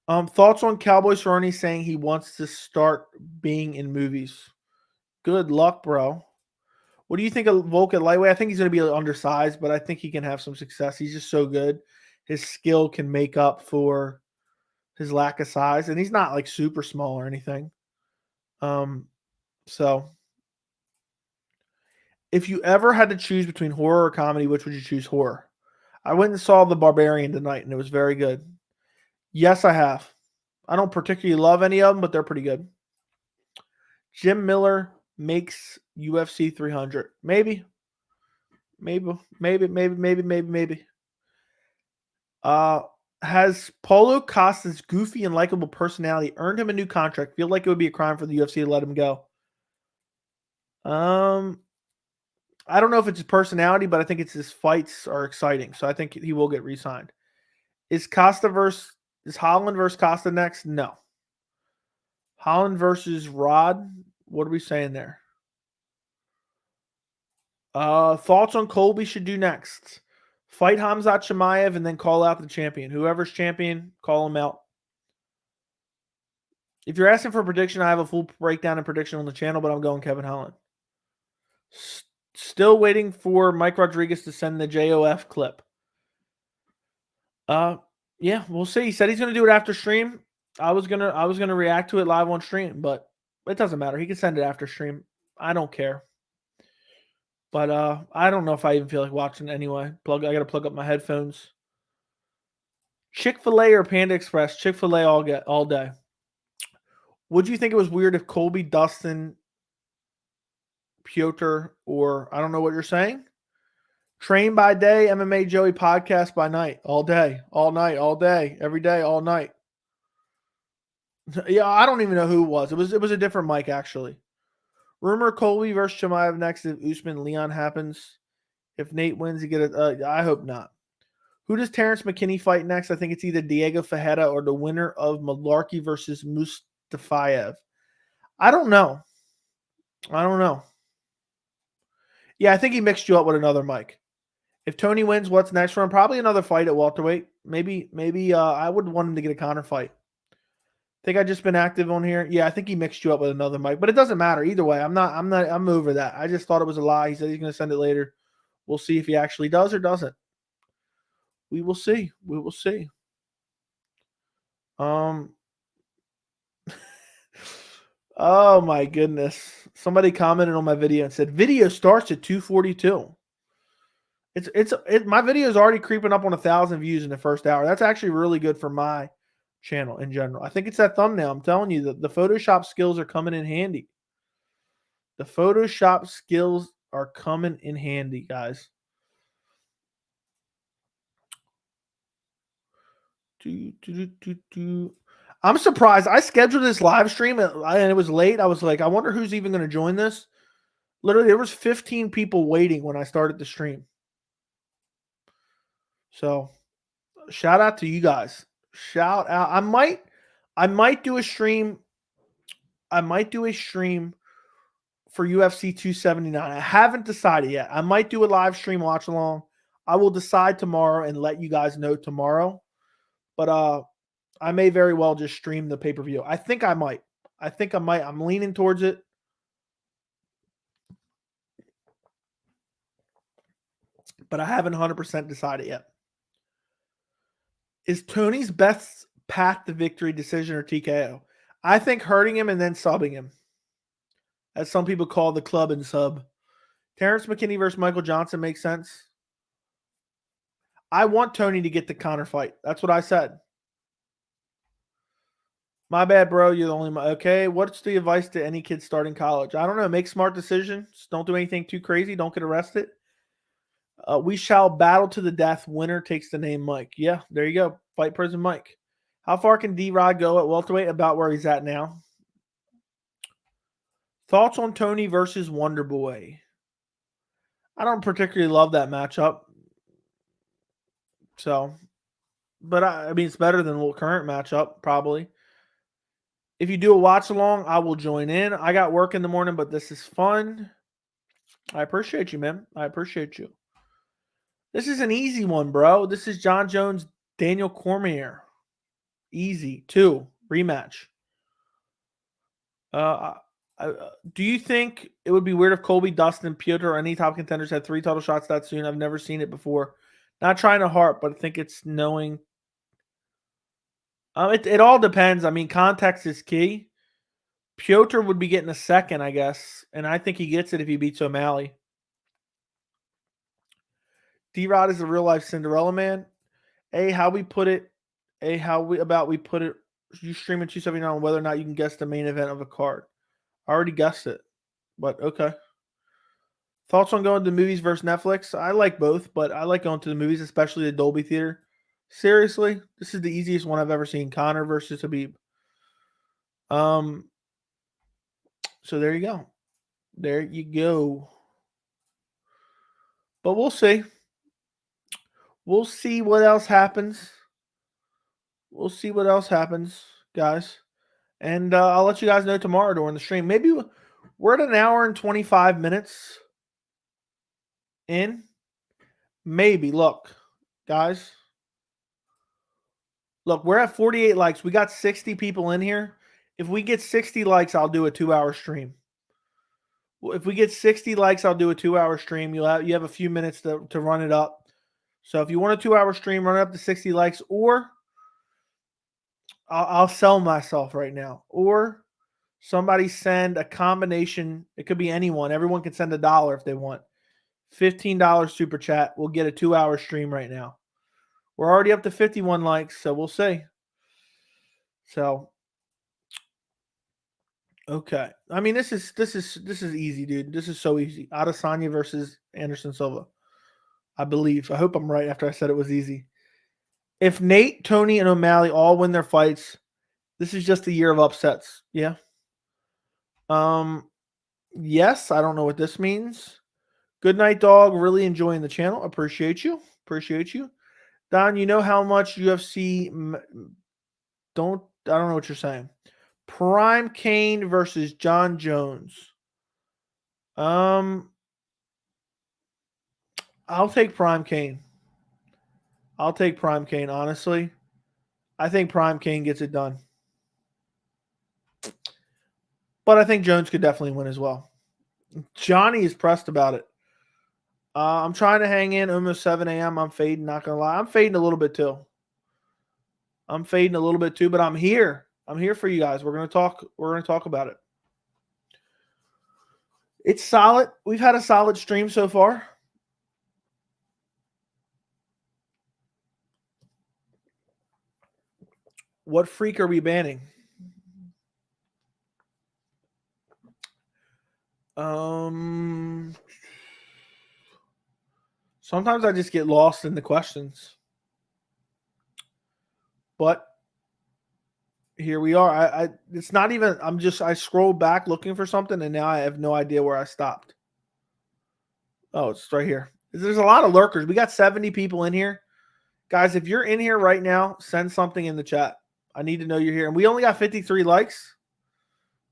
Thoughts on Cowboy Cerrone saying he wants to start being in movies? Good luck, bro. What do you think of Volk at lightweight? I think he's going to be undersized, but I think he can have some success. He's just so good. his skill can make up for his lack of size, and he's not like super small or anything. So if you ever had to choose between horror or comedy, which would you choose? Horror. I went and saw The Barbarian tonight, and it was very good. Yes, I have. I don't particularly love any of them, but they're pretty good. Jim Miller makes UFC 300. Maybe. Has Paulo Costa's goofy and likable personality earned him a new contract? Feel like it would be a crime for the UFC to let him go. I don't know if it's his personality, but I think it's his fights are exciting. So I think he will get re-signed. Is Holland versus Costa next? No. Holland versus Rod. What are we saying there? Thoughts on Colby should do next. Fight Khamzat Chimaev and then call out the champion. Whoever's champion, call him out. If you're asking for a prediction, I have a full breakdown and prediction on the channel, but I'm going Kevin Holland. Still waiting for Mike Rodriguez to send the JOF clip. Yeah, we'll see. He said he's going to do it after stream. I was gonna react to it live on stream, but it doesn't matter. He can send it after stream. I don't care. But I don't know if I even feel like watching it anyway. I got to plug up my headphones. Chick-fil-A or Panda Express? Chick-fil-A all day. Would you think it was weird if Colby, Dustin, Piotr, or I don't know what you're saying? Train by day, MMA Joey podcast by night. All day, all night, all day, every day, all night. Yeah, I don't even know who it was. It was a different mic, actually. Rumor Colby versus Chimaev next if Usman Leon happens. If Nate wins, you get it. I hope not. Who does Terrence McKinney fight next? I think it's either Diego Fajeda or the winner of Malarkey versus Mustafayev. I don't know. Yeah, I think he mixed you up with another mic. If Tony wins, what's next for him? Probably another fight at welterweight. Maybe I would want him to get a counter fight. Think I just been active on here? Yeah, I think he mixed you up with another mic, but it doesn't matter either way. I'm over that. I just thought it was a lie. He said he's going to send it later. We'll see if he actually does or doesn't. We will see. We will see. Oh my goodness. Somebody commented on my video and said video starts at 2:42. My video is already creeping up on 1,000 views in the first hour. That's actually really good for my channel in general. I think it's that thumbnail. I'm telling you, the Photoshop skills are coming in handy. The Photoshop skills are coming in handy, guys. I'm surprised. I scheduled this live stream and it was late. I was like, I wonder who's even going to join this. Literally, there was 15 people waiting when I started the stream. So, shout out to you guys. Shout out. I might do a stream. I might do a stream for UFC 279. I haven't decided yet. I might do a live stream watch along. I will decide tomorrow and let you guys know tomorrow. But I may very well just stream the pay-per-view. I think I might. I'm leaning towards it. But I haven't 100% decided yet. Is Tony's best path to victory decision or TKO? I think hurting him and then subbing him. As some people call the club and sub. Terrence McKinney versus Michael Johnson makes sense. I want Tony to get the counter fight. That's what I said. My bad, bro. You're the only okay. What's the advice to any kid starting college? I don't know. Make smart decisions. Don't do anything too crazy. Don't get arrested. We shall battle to the death. Winner takes the name Mike. Yeah, there you go. Fight Prison Mike. How far can D-Rod go at welterweight? About where he's at now. Thoughts on Tony versus Wonder Boy? I don't particularly love that matchup. So, but I mean, it's better than the current matchup, probably. If you do a watch along, I will join in. I got work in the morning, but this is fun. I appreciate you, man. I appreciate you. This is an easy one, bro. This is John Jones, Daniel Cormier. Easy. 2. Rematch. Do you think it would be weird if Colby, Dustin, Piotr, or any top contenders had 3 title shots that soon? I've never seen it before. Not trying to harp, but I think it's knowing. It all depends. I mean, context is key. Piotr would be getting a second, I guess, and I think he gets it if he beats O'Malley. D-Rod is a real life Cinderella man. How we put it. We put it. You stream at 279 on whether or not you can guess the main event of a card. I already guessed it, but okay. Thoughts on going to the movies versus Netflix? I like both, but I like going to the movies, especially the Dolby Theater. Seriously, this is the easiest one I've ever seen. Conor versus Khabib. So there you go. There you go. But we'll see. We'll see what else happens. We'll see what else happens, guys. And I'll let you guys know tomorrow during the stream. Maybe we're at an hour and 25 minutes in. Maybe. Look, guys. Look, we're at 48 likes. We got 60 people in here. If we get 60 likes, I'll do a 2-hour stream. If we get 60 likes, I'll do a 2-hour stream. You have a few minutes to run it up. So if you want a 2-hour stream, run it up to 60 likes, or I'll sell myself right now. Or somebody send a combination. It could be anyone. Everyone can send $1 if they want. $15 super chat. We'll get a 2-hour stream right now. We're already up to 51 likes, so we'll see. So, okay. I mean, this is easy, dude. This is so easy. Adesanya versus Anderson Silva. I believe. I hope I'm right after I said it was easy. If Nate, Tony, and O'Malley all win their fights, this is just a year of upsets. Yeah. Yes, I don't know what this means. Good night, dog. Really enjoying the channel. Appreciate you. Don, you know how much UFC I don't know what you're saying. Prime Kane versus John Jones. I'll take Prime Kane. Honestly. I think Prime Kane gets it done. But I think Jones could definitely win as well. Johnny is pressed about it. I'm trying to hang in almost 7 a.m. I'm fading, not going to lie. I'm fading a little bit too. But I'm here. I'm here for you guys. We're going to talk about it. It's solid. We've had a solid stream so far. What freak are we banning? Sometimes I just get lost in the questions. But here we are. It's not even, I scrolled back looking for something, and now I have no idea where I stopped. Oh, it's right here. There's a lot of lurkers. We got 70 people in here. Guys, if you're in here right now, send something in the chat. I need to know you're here. And we only got 53 likes.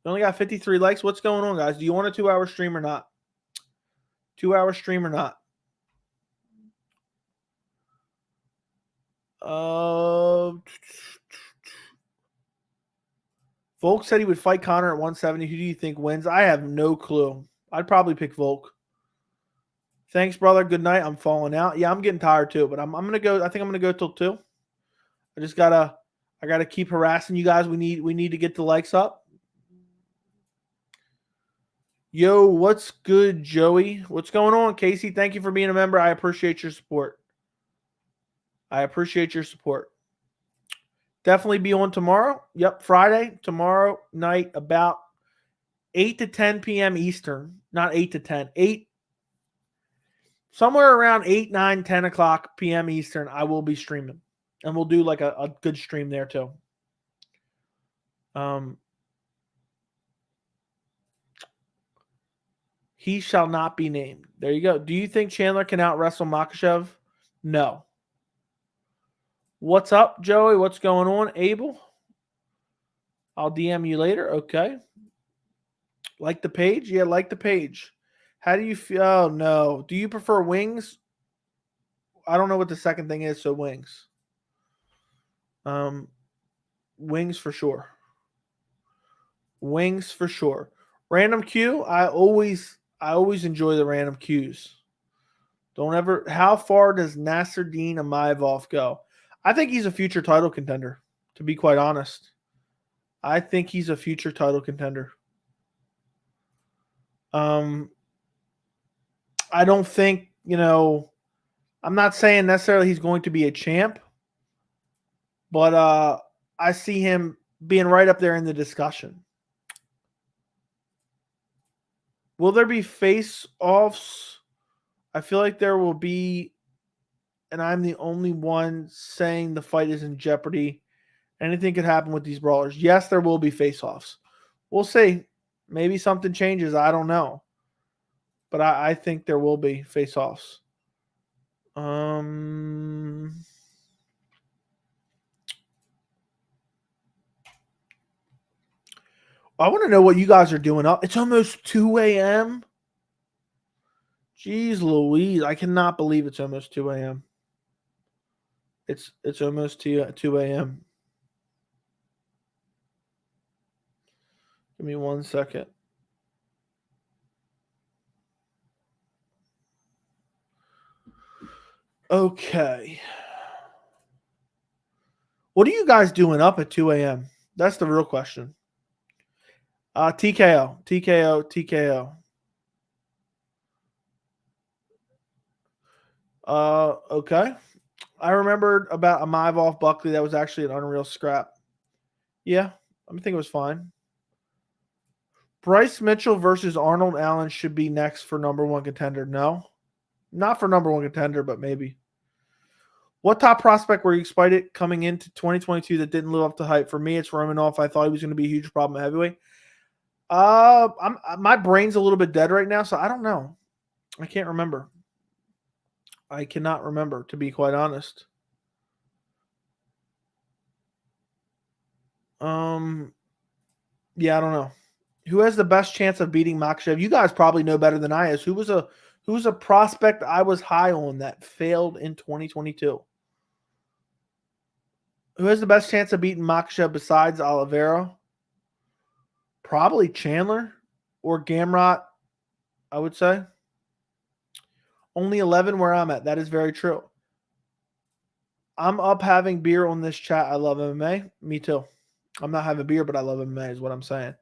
What's going on, guys? Do you want a 2-hour stream or not? 2-hour stream or not? Volk said he would fight Conor at 170. Who do you think wins? I have no clue. I'd probably pick Volk. Thanks, brother. Good night. I'm falling out. Yeah, I'm getting tired too, but I'm gonna go. I think I'm gonna go till 2. I gotta keep harassing you guys. We need to get the likes up. Yo, what's good, Joey? What's going on, Casey? Thank you for being a member. I appreciate your support. Definitely be on tomorrow. Yep, Friday, tomorrow night, about 8 to 10 p.m. Eastern. Not 8 to 10. 8. Somewhere around 8, 9, 10 o'clock p.m. Eastern, I will be streaming. And we'll do like a good stream there too. He shall not be named. There you go. Do you think Chandler can out-wrestle Makhachev? No. What's up, Joey? What's going on? Abel? I'll DM you later. Okay. Like the page? Yeah, like the page. How do you feel? Oh, no. Do you prefer wings? I don't know what the second thing is, so wings. Wings for sure. Random Q? I always enjoy the random Qs. Don't ever. How far does Nasruddin Amaevov go? I think he's a future title contender, to be quite honest. I think he's a future title contender. I don't think, I'm not saying necessarily he's going to be a champ, but I see him being right up there in the discussion. Will there be face-offs? I feel like there will be, and I'm the only one saying the fight is in jeopardy. Anything could happen with these brawlers. Yes, there will be face-offs. We'll see. Maybe something changes. I don't know. But I think there will be face-offs. I want to know what you guys are doing up. It's almost 2 a.m. Jeez Louise. I cannot believe it's almost 2 a.m. It's almost 2 a.m. Give me 1 second. Okay. What are you guys doing up at 2 a.m.? That's the real question. TKO. Okay. I remembered about a Maivov Buckley. That was actually an unreal scrap. Yeah, I think it was fine. Bryce Mitchell versus Arnold Allen should be next for number one contender. No, not for number one contender, but maybe. What top prospect were you excited coming into 2022 that didn't live up to hype? For me, it's Romanov. I thought he was going to be a huge problem at heavyweight. My brain's a little bit dead right now, so I don't know. I can't remember. I cannot remember, to be quite honest. Yeah, I don't know. Who has the best chance of beating Makhachev? You guys probably know better than I is. Who was a prospect I was high on that failed in 2022? Who has the best chance of beating Makhachev besides Oliveira? Probably Chandler or Gamrot, I would say. Only 11 where I'm at. That is very true. I'm up having beer on this chat. I love MMA. Me too. I'm not having beer, but I love MMA is what I'm saying.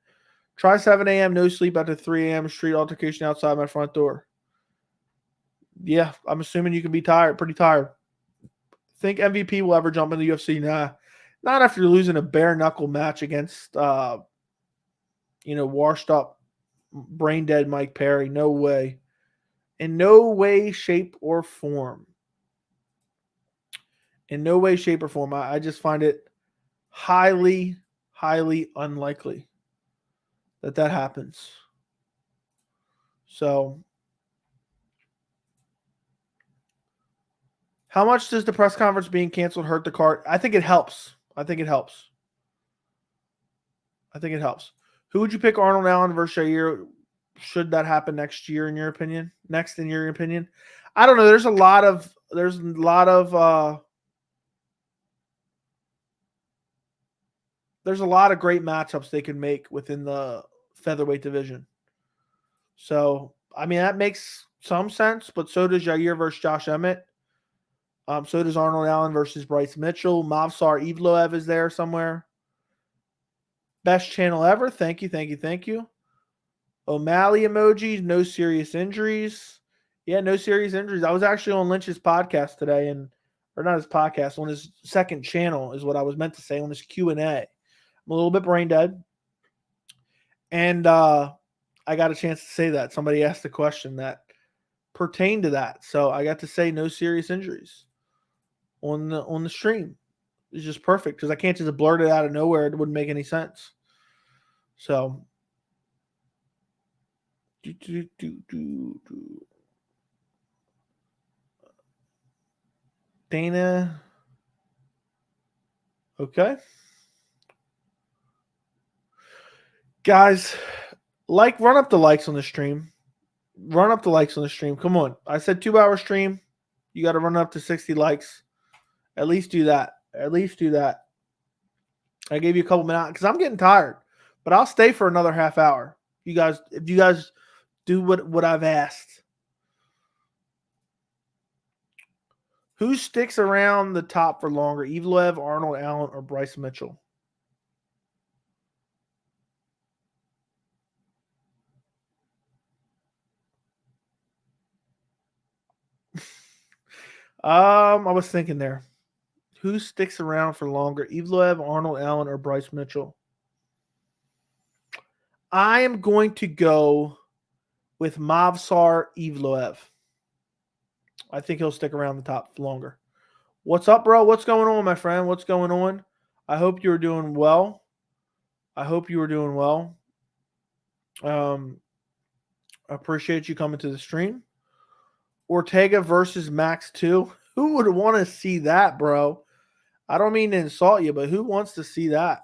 Try 7 a.m. No sleep after 3 a.m. Street altercation outside my front door. Yeah, I'm assuming you can be tired, pretty tired. Think MVP will ever jump in the UFC? Nah. Not after losing a bare knuckle match against washed up, brain dead Mike Perry. No way. In no way, shape, or form. In no way, shape, or form. I just find it highly, highly unlikely that happens. So, how much does the press conference being canceled hurt the card? I think it helps. Who would you pick, Arnold Allen versus Jair? Should that happen next year, in your opinion? I don't know. There's a lot of great matchups they can make within the featherweight division. So, I mean, that makes some sense, but so does Jair versus Josh Emmett. So does Arnold Allen versus Bryce Mitchell. Mavsar Evloev is there somewhere. Best channel ever. Thank you. O'Malley emojis. No serious injuries. Yeah, no serious injuries. I was actually on Lynch's podcast today, or not his podcast, on his second channel is what I was meant to say, on his Q&A. I'm a little bit brain dead. And I got a chance to say that. Somebody asked a question that pertained to that. So I got to say no serious injuries on the stream. It's just perfect because I can't just blurt it out of nowhere. It wouldn't make any sense. So Dana. Okay. Guys, run up the likes on the stream. Come on. I said 2-hour stream. You got to run up to 60 likes. At least do that. I gave you a couple minutes because I'm getting tired, but I'll stay for another half hour. If you guys do what I've asked. Who sticks around the top for longer, Evloev, Arnold Allen, or Bryce Mitchell? I was thinking there. Who sticks around for longer, Evloev, Arnold Allen, or Bryce Mitchell? I am going to go with Movsar Evloev. I think he'll stick around the top longer. What's up, bro? What's going on, my friend? What's going on? I hope you're doing well. I appreciate you coming to the stream. Ortega versus Max 2. Who would want to see that, bro? I don't mean to insult you, but who wants to see that?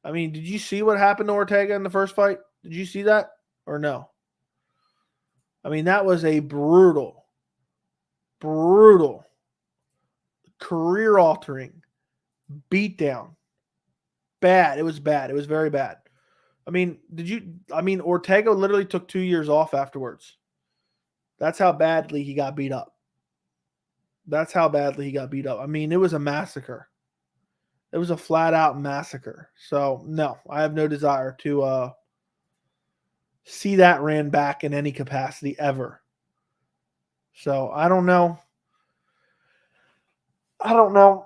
I mean, did you see what happened to Ortega in the first fight? Did you see that or no? I mean, that was a brutal, career-altering beatdown. Bad. It was bad. It was very bad. I mean, Ortega literally took 2 years off afterwards. That's how badly he got beat up. I mean, it was a massacre. It was a flat-out massacre. So, no, I have no desire to see that ran back in any capacity ever. So, I don't know. I don't know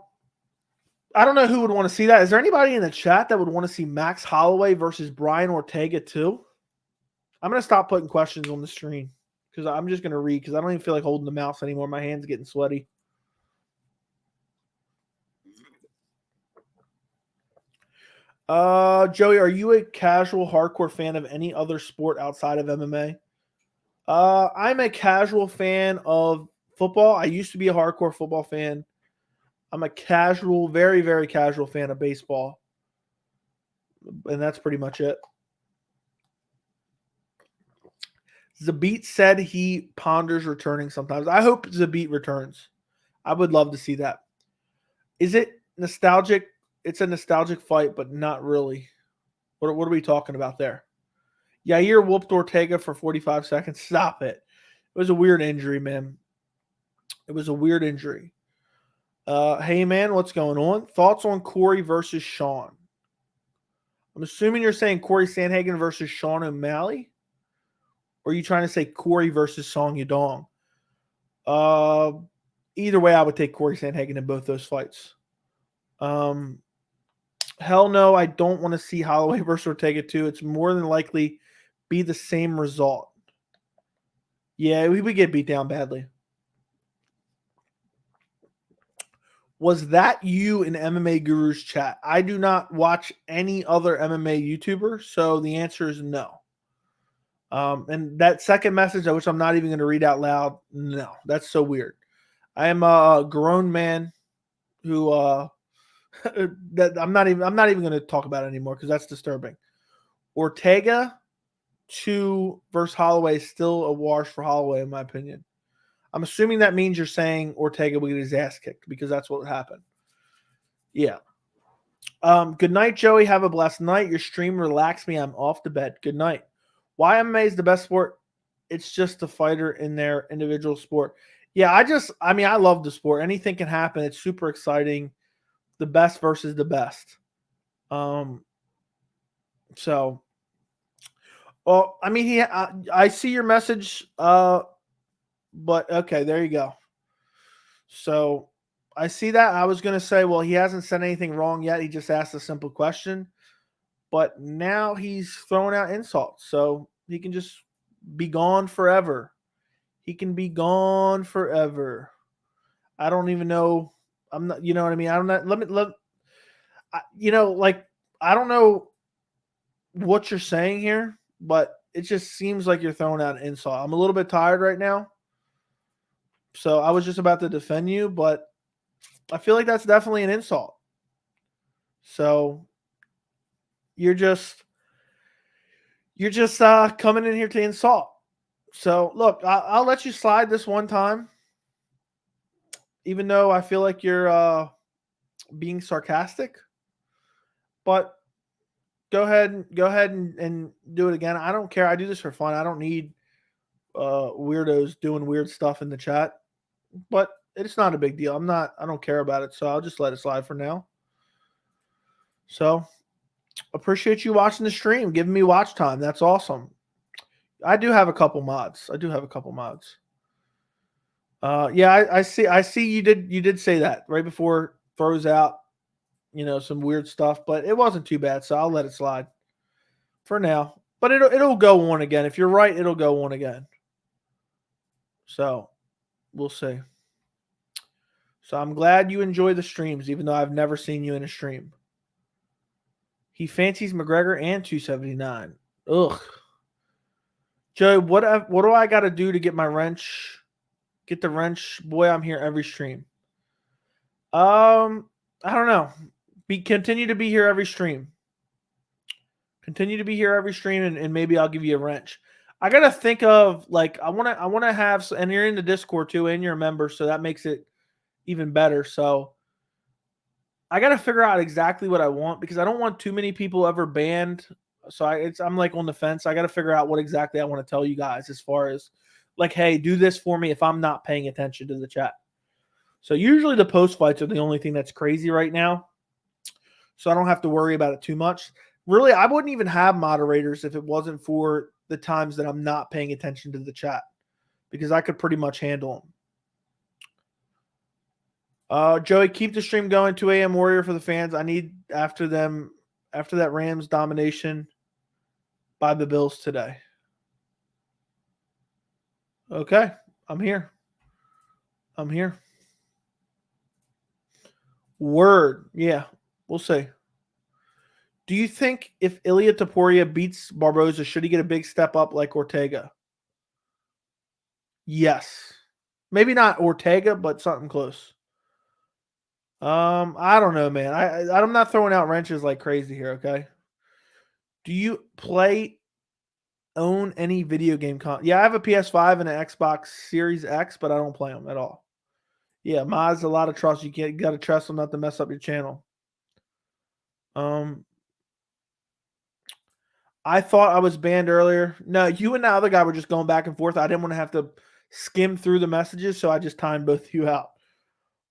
who would want to see that. Is there anybody in the chat that would want to see Max Holloway versus Brian Ortega too? I'm going to stop putting questions on the screen because I'm just going to read because I don't even feel like holding the mouse anymore. My hand's getting sweaty. Joey, are you a casual hardcore fan of any other sport outside of MMA? I'm a casual fan of football. I used to be a hardcore football fan. I'm a casual, very, very casual fan of baseball. And that's pretty much it. Zabit said he ponders returning sometimes. I hope Zabit returns. I would love to see that. Is it nostalgic? It's a nostalgic fight, but not really. What are we talking about there? Yair whooped Ortega for 45 seconds. Stop it. It was a weird injury, man. It was a weird injury. Hey, man, what's going on? Thoughts on Corey versus Sean? I'm assuming you're saying Corey Sandhagen versus Sean O'Malley? Or are you trying to say Corey versus Song Yadong? Either way, I would take Corey Sandhagen in both those fights. Hell no, I don't want to see Holloway versus Ortega too. It's more than likely be the same result. Yeah, we would get beat down badly. Was that you in MMA Guru's chat? I do not watch any other MMA YouTuber, so the answer is no. And that second message, which I'm not even going to read out loud, no, that's so weird. I am a grown man who that I'm not even going to talk about it anymore because that's disturbing. Ortega 2 versus Holloway is still a wash for Holloway, in my opinion. I'm assuming that means you're saying Ortega will get his ass kicked because that's what would happen. Yeah. Good night, Joey. Have a blessed night. Your stream relaxed me. I'm off to bed. Good night. Why MMA is the best sport? It's just the fighter in their individual sport. Yeah, I love the sport. Anything can happen. It's super exciting. The best versus the best. So, well, I mean, I see your message. But okay, there you go. So I see that. I was going to say, well, he hasn't said anything wrong yet. He just asked a simple question. But now he's throwing out insults. So he can just be gone forever. He can be gone forever. I don't even know. I'm not, you know what I mean? I don't know. I don't know what you're saying here, but it just seems like you're throwing out an insult. I'm a little bit tired right now. So I was just about to defend you, but I feel like that's definitely an insult. So you're just coming in here to insult. So look, I'll let you slide this one time, even though I feel like you're being sarcastic. But go ahead and do it again. I don't care. I do this for fun. I don't need weirdos doing weird stuff in the chat. but it's not a big deal. I don't care about it, so I'll just let it slide for now. So, appreciate you watching the stream, giving me watch time. That's awesome. I do have a couple mods. Yeah, I see you did say that right before throws out, some weird stuff, but it wasn't too bad, so I'll let it slide for now. But it'll go on again. If you're right, it'll go on again. So, we'll see. So I'm glad you enjoy the streams, even though I've never seen you in a stream. He fancies McGregor and 279. Ugh. Joe, what do I got to do to get my wrench? Get the wrench? Boy, I'm here every stream. I don't know. Continue to be here every stream. Continue to be here every stream, and maybe I'll give you a wrench. I gotta think of I wanna have, and you're in the Discord too, and you're a member, so that makes it even better. So I got to figure out exactly what I want, because I don't want too many people ever banned. So I'm like on the fence. I got to figure out what exactly I want to tell you guys, as far as hey, do this for me if I'm not paying attention to the chat. So usually the post fights are the only thing that's crazy right now. So I don't have to worry about it too much. Really, I wouldn't even have moderators if it wasn't for the times that I'm not paying attention to the chat, because I could pretty much handle them. Joey, keep the stream going. 2 a.m. Warrior for the fans. I need after that Rams domination by the Bills today. Okay, I'm here. Word. Yeah, we'll see. Do you think if Ilia Topuria beats Barboza, should he get a big step up like Ortega? Yes. Maybe not Ortega, but something close. I don't know, man. I'm not throwing out wrenches like crazy here, okay? Do you own any video game Yeah, I have a PS5 and an Xbox Series X, but I don't play them at all. Yeah, Maz, a lot of trust. You got to trust them not to mess up your channel. I thought I was banned earlier. No, you and the other guy were just going back and forth. I didn't want to have to skim through the messages, so I just timed both of you out.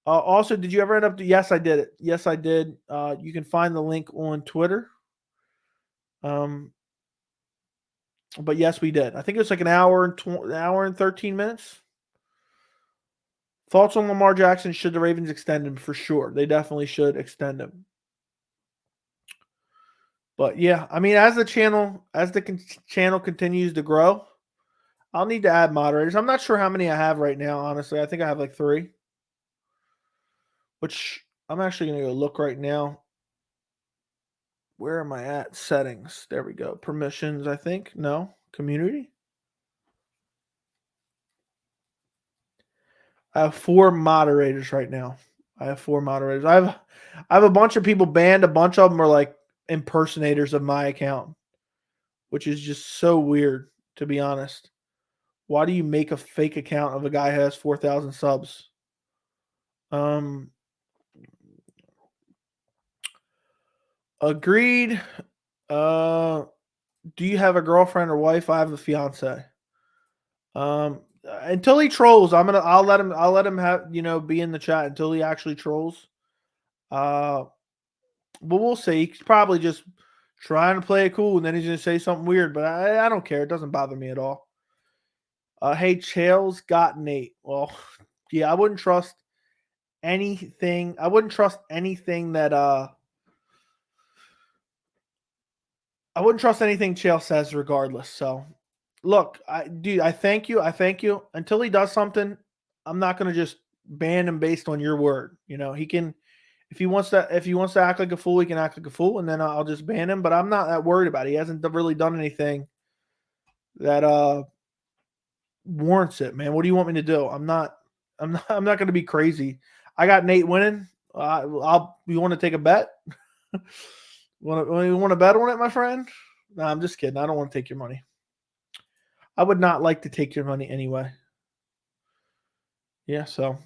Also, did you ever end up? Yes, I did it. Yes, I did. You can find the link on Twitter. But yes, we did. I think it was like an hour and 13 minutes. Thoughts on Lamar Jackson? Should the Ravens extend him? For sure, they definitely should extend him. But yeah, I mean, as the channel continues to grow, I'll need to add moderators. I'm not sure how many I have right now, honestly. I think I have like 3. Which I'm actually going to go look right now. Where am I at? Settings. There we go. Permissions, I think. No. Community. I have 4 moderators right now. I have a bunch of people banned. A bunch of them are like impersonators of my account, which is just so weird, to be honest. Why do you make a fake account of a guy who has 4,000 subs? Agreed. Do you have a girlfriend or wife? I have a fiance. Until he trolls, I'll let him have, be in the chat until he actually trolls. But we'll see. He's probably just trying to play it cool, and then he's gonna say something weird. But I don't care. It doesn't bother me at all. Hey, Chael's got Nate. Well, yeah, I wouldn't trust anything. I wouldn't trust anything Chael says, regardless. So, look, I thank you. Until he does something, I'm not going to just ban him based on your word. He can, if he wants to act like a fool, he can act like a fool, and then I'll just ban him. But I'm not that worried about it. He hasn't really done anything that warrants it, man. What do you want me to do? I'm not going to be crazy. I got Nate winning. You want to take a bet? Want to bet on it, my friend? No, I'm just kidding. I don't want to take your money. I would not like to take your money anyway. Yeah, so.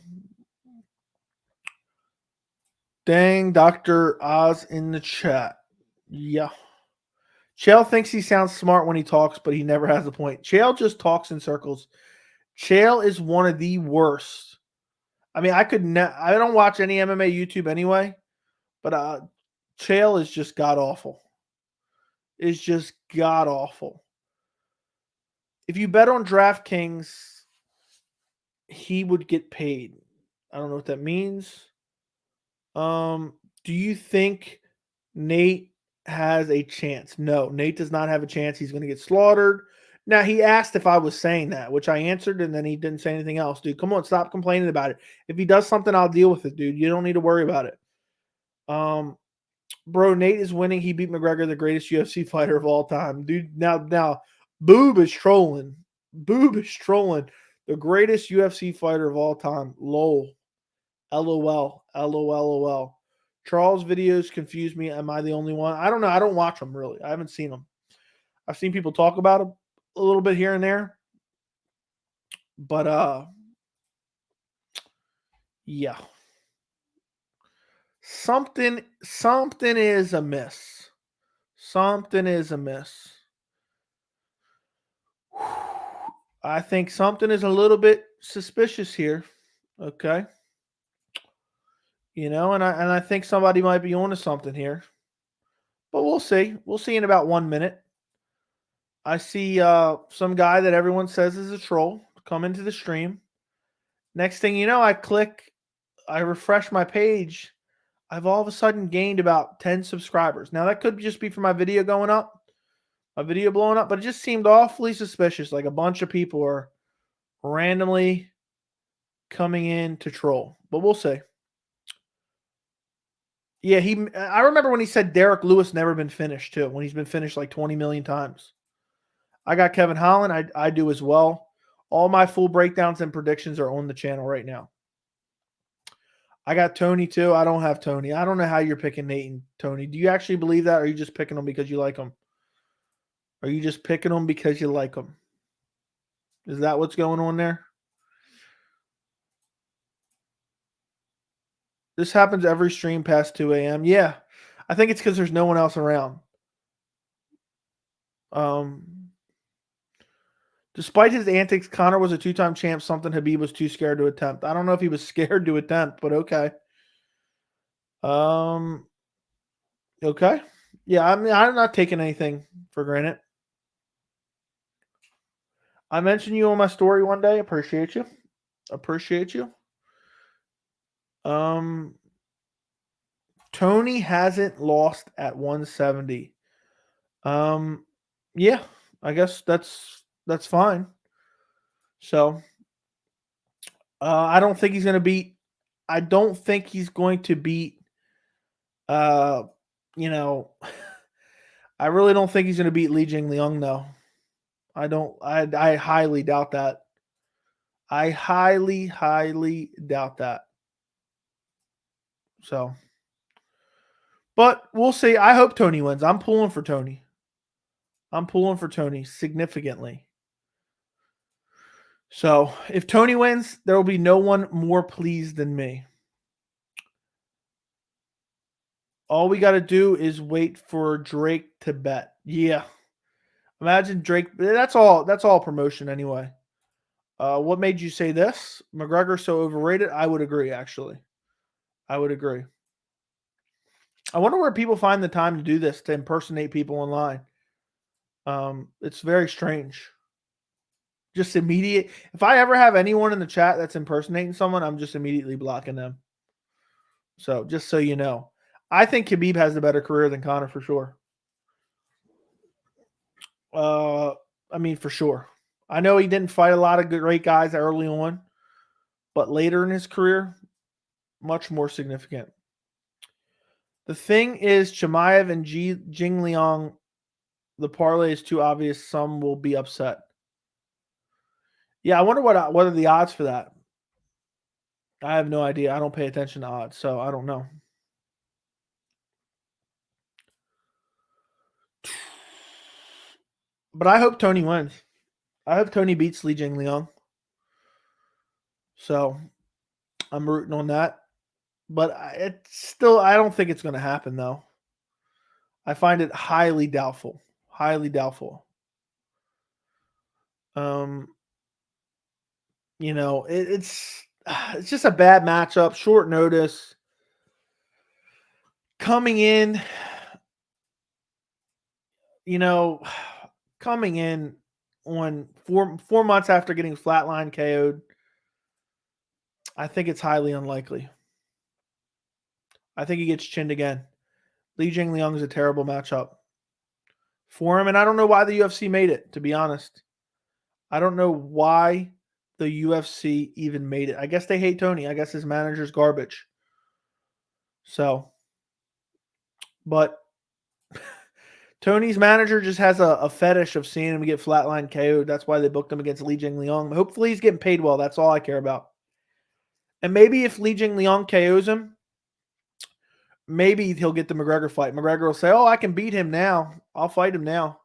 Dang, Dr. Oz in the chat. Yeah. Chael thinks he sounds smart when he talks, but he never has a point. Chael just talks in circles. Chael is one of the worst I mean, I don't watch any MMA YouTube anyway, but Chael is just god awful. Is just god awful. If you bet on DraftKings, he would get paid. I don't know what that means. Do you think Nate has a chance? No, Nate does not have a chance. He's going to get slaughtered. Now, he asked if I was saying that, which I answered, and then he didn't say anything else. Dude, come on, stop complaining about it. If he does something, I'll deal with it, dude. You don't need to worry about it. Bro, Nate is winning. He beat McGregor, the greatest UFC fighter of all time. Dude, now, Boob is trolling. Boob is trolling. The greatest UFC fighter of all time. LOL. LOL. LOL. Charles' videos confuse me. Am I the only one? I don't know. I don't watch them, really. I haven't seen them. I've seen people talk about them a little bit here and there. But, yeah. Something is amiss. Something is amiss. I think something is a little bit suspicious here. Okay. And I think somebody might be onto something here. But we'll see. We'll see in about 1 minute. I see some guy that everyone says is a troll come into the stream. Next thing you know, I refresh my page. I've all of a sudden gained about 10 subscribers. Now, that could just be for my video going up, my video blowing up, but it just seemed awfully suspicious. Like a bunch of people are randomly coming in to troll. But we'll see. Yeah, I remember when he said Derek Lewis never been finished, too, when he's been finished like 20 million times. I got Kevin Holland. I do as well. All my full breakdowns and predictions are on the channel right now. I got Tony, too. I don't have Tony. I don't know how you're picking Nate and Tony. Do you actually believe that, or are you just picking them because you like them? Are you just picking them because you like them? Is that what's going on there? This happens every stream past 2 a.m. Yeah. I think it's because there's no one else around. Despite his antics, Conor was a two-time champ, something Khabib was too scared to attempt. I don't know if he was scared to attempt, but okay. Okay. Yeah, I mean, I'm not taking anything for granted. I mentioned you on my story one day. Appreciate you. Tony hasn't lost at 170. Yeah, I guess that's fine. So, I don't think he's going to beat. I don't think he's going to beat. I really don't think he's going to beat Li Jingliang, though. I highly doubt that. I highly doubt that. So, but we'll see. I hope Tony wins. I'm pulling for Tony. Significantly. So, if Tony wins, there will be no one more pleased than me. All we got to do is wait for Drake to bet. Yeah. Imagine Drake. That's all promotion anyway. What made you say this? McGregor so overrated? I would agree, actually. I would agree. I wonder where people find the time to do this, to impersonate people online. It's very strange. Just immediate. If I ever have anyone in the chat that's impersonating someone, I'm just immediately blocking them. So, just so you know. I think Khabib has a better career than Conor for sure. I mean, for sure. I know he didn't fight a lot of great guys early on, but later in his career, much more significant. The thing is, Chimaev and Jingliang, the parlay is too obvious. Some will be upset. Yeah, I wonder what are the odds for that. I have no idea. I don't pay attention to odds, so I don't know. But I hope Tony wins. I hope Tony beats Li Jingliang. So I'm rooting on that. But I don't think it's going to happen, though. I find it highly doubtful. Highly doubtful. It's it's just a bad matchup, short notice. Coming in, coming in on 4 months after getting flatline KO'd, I think it's highly unlikely. I think he gets chinned again. Li Jingliang is a terrible matchup for him, and I don't know why the UFC made it, to be honest. I don't know why the UFC even made it. I guess they hate Tony. I guess his manager's garbage. So, but Tony's manager just has a fetish of seeing him get flatline KO'd. That's why they booked him against Li Jingliang. Hopefully he's getting paid well. That's all I care about. And maybe if Li Jingliang KOs him, maybe he'll get the McGregor fight. McGregor will say, oh, I can beat him now. I'll fight him now.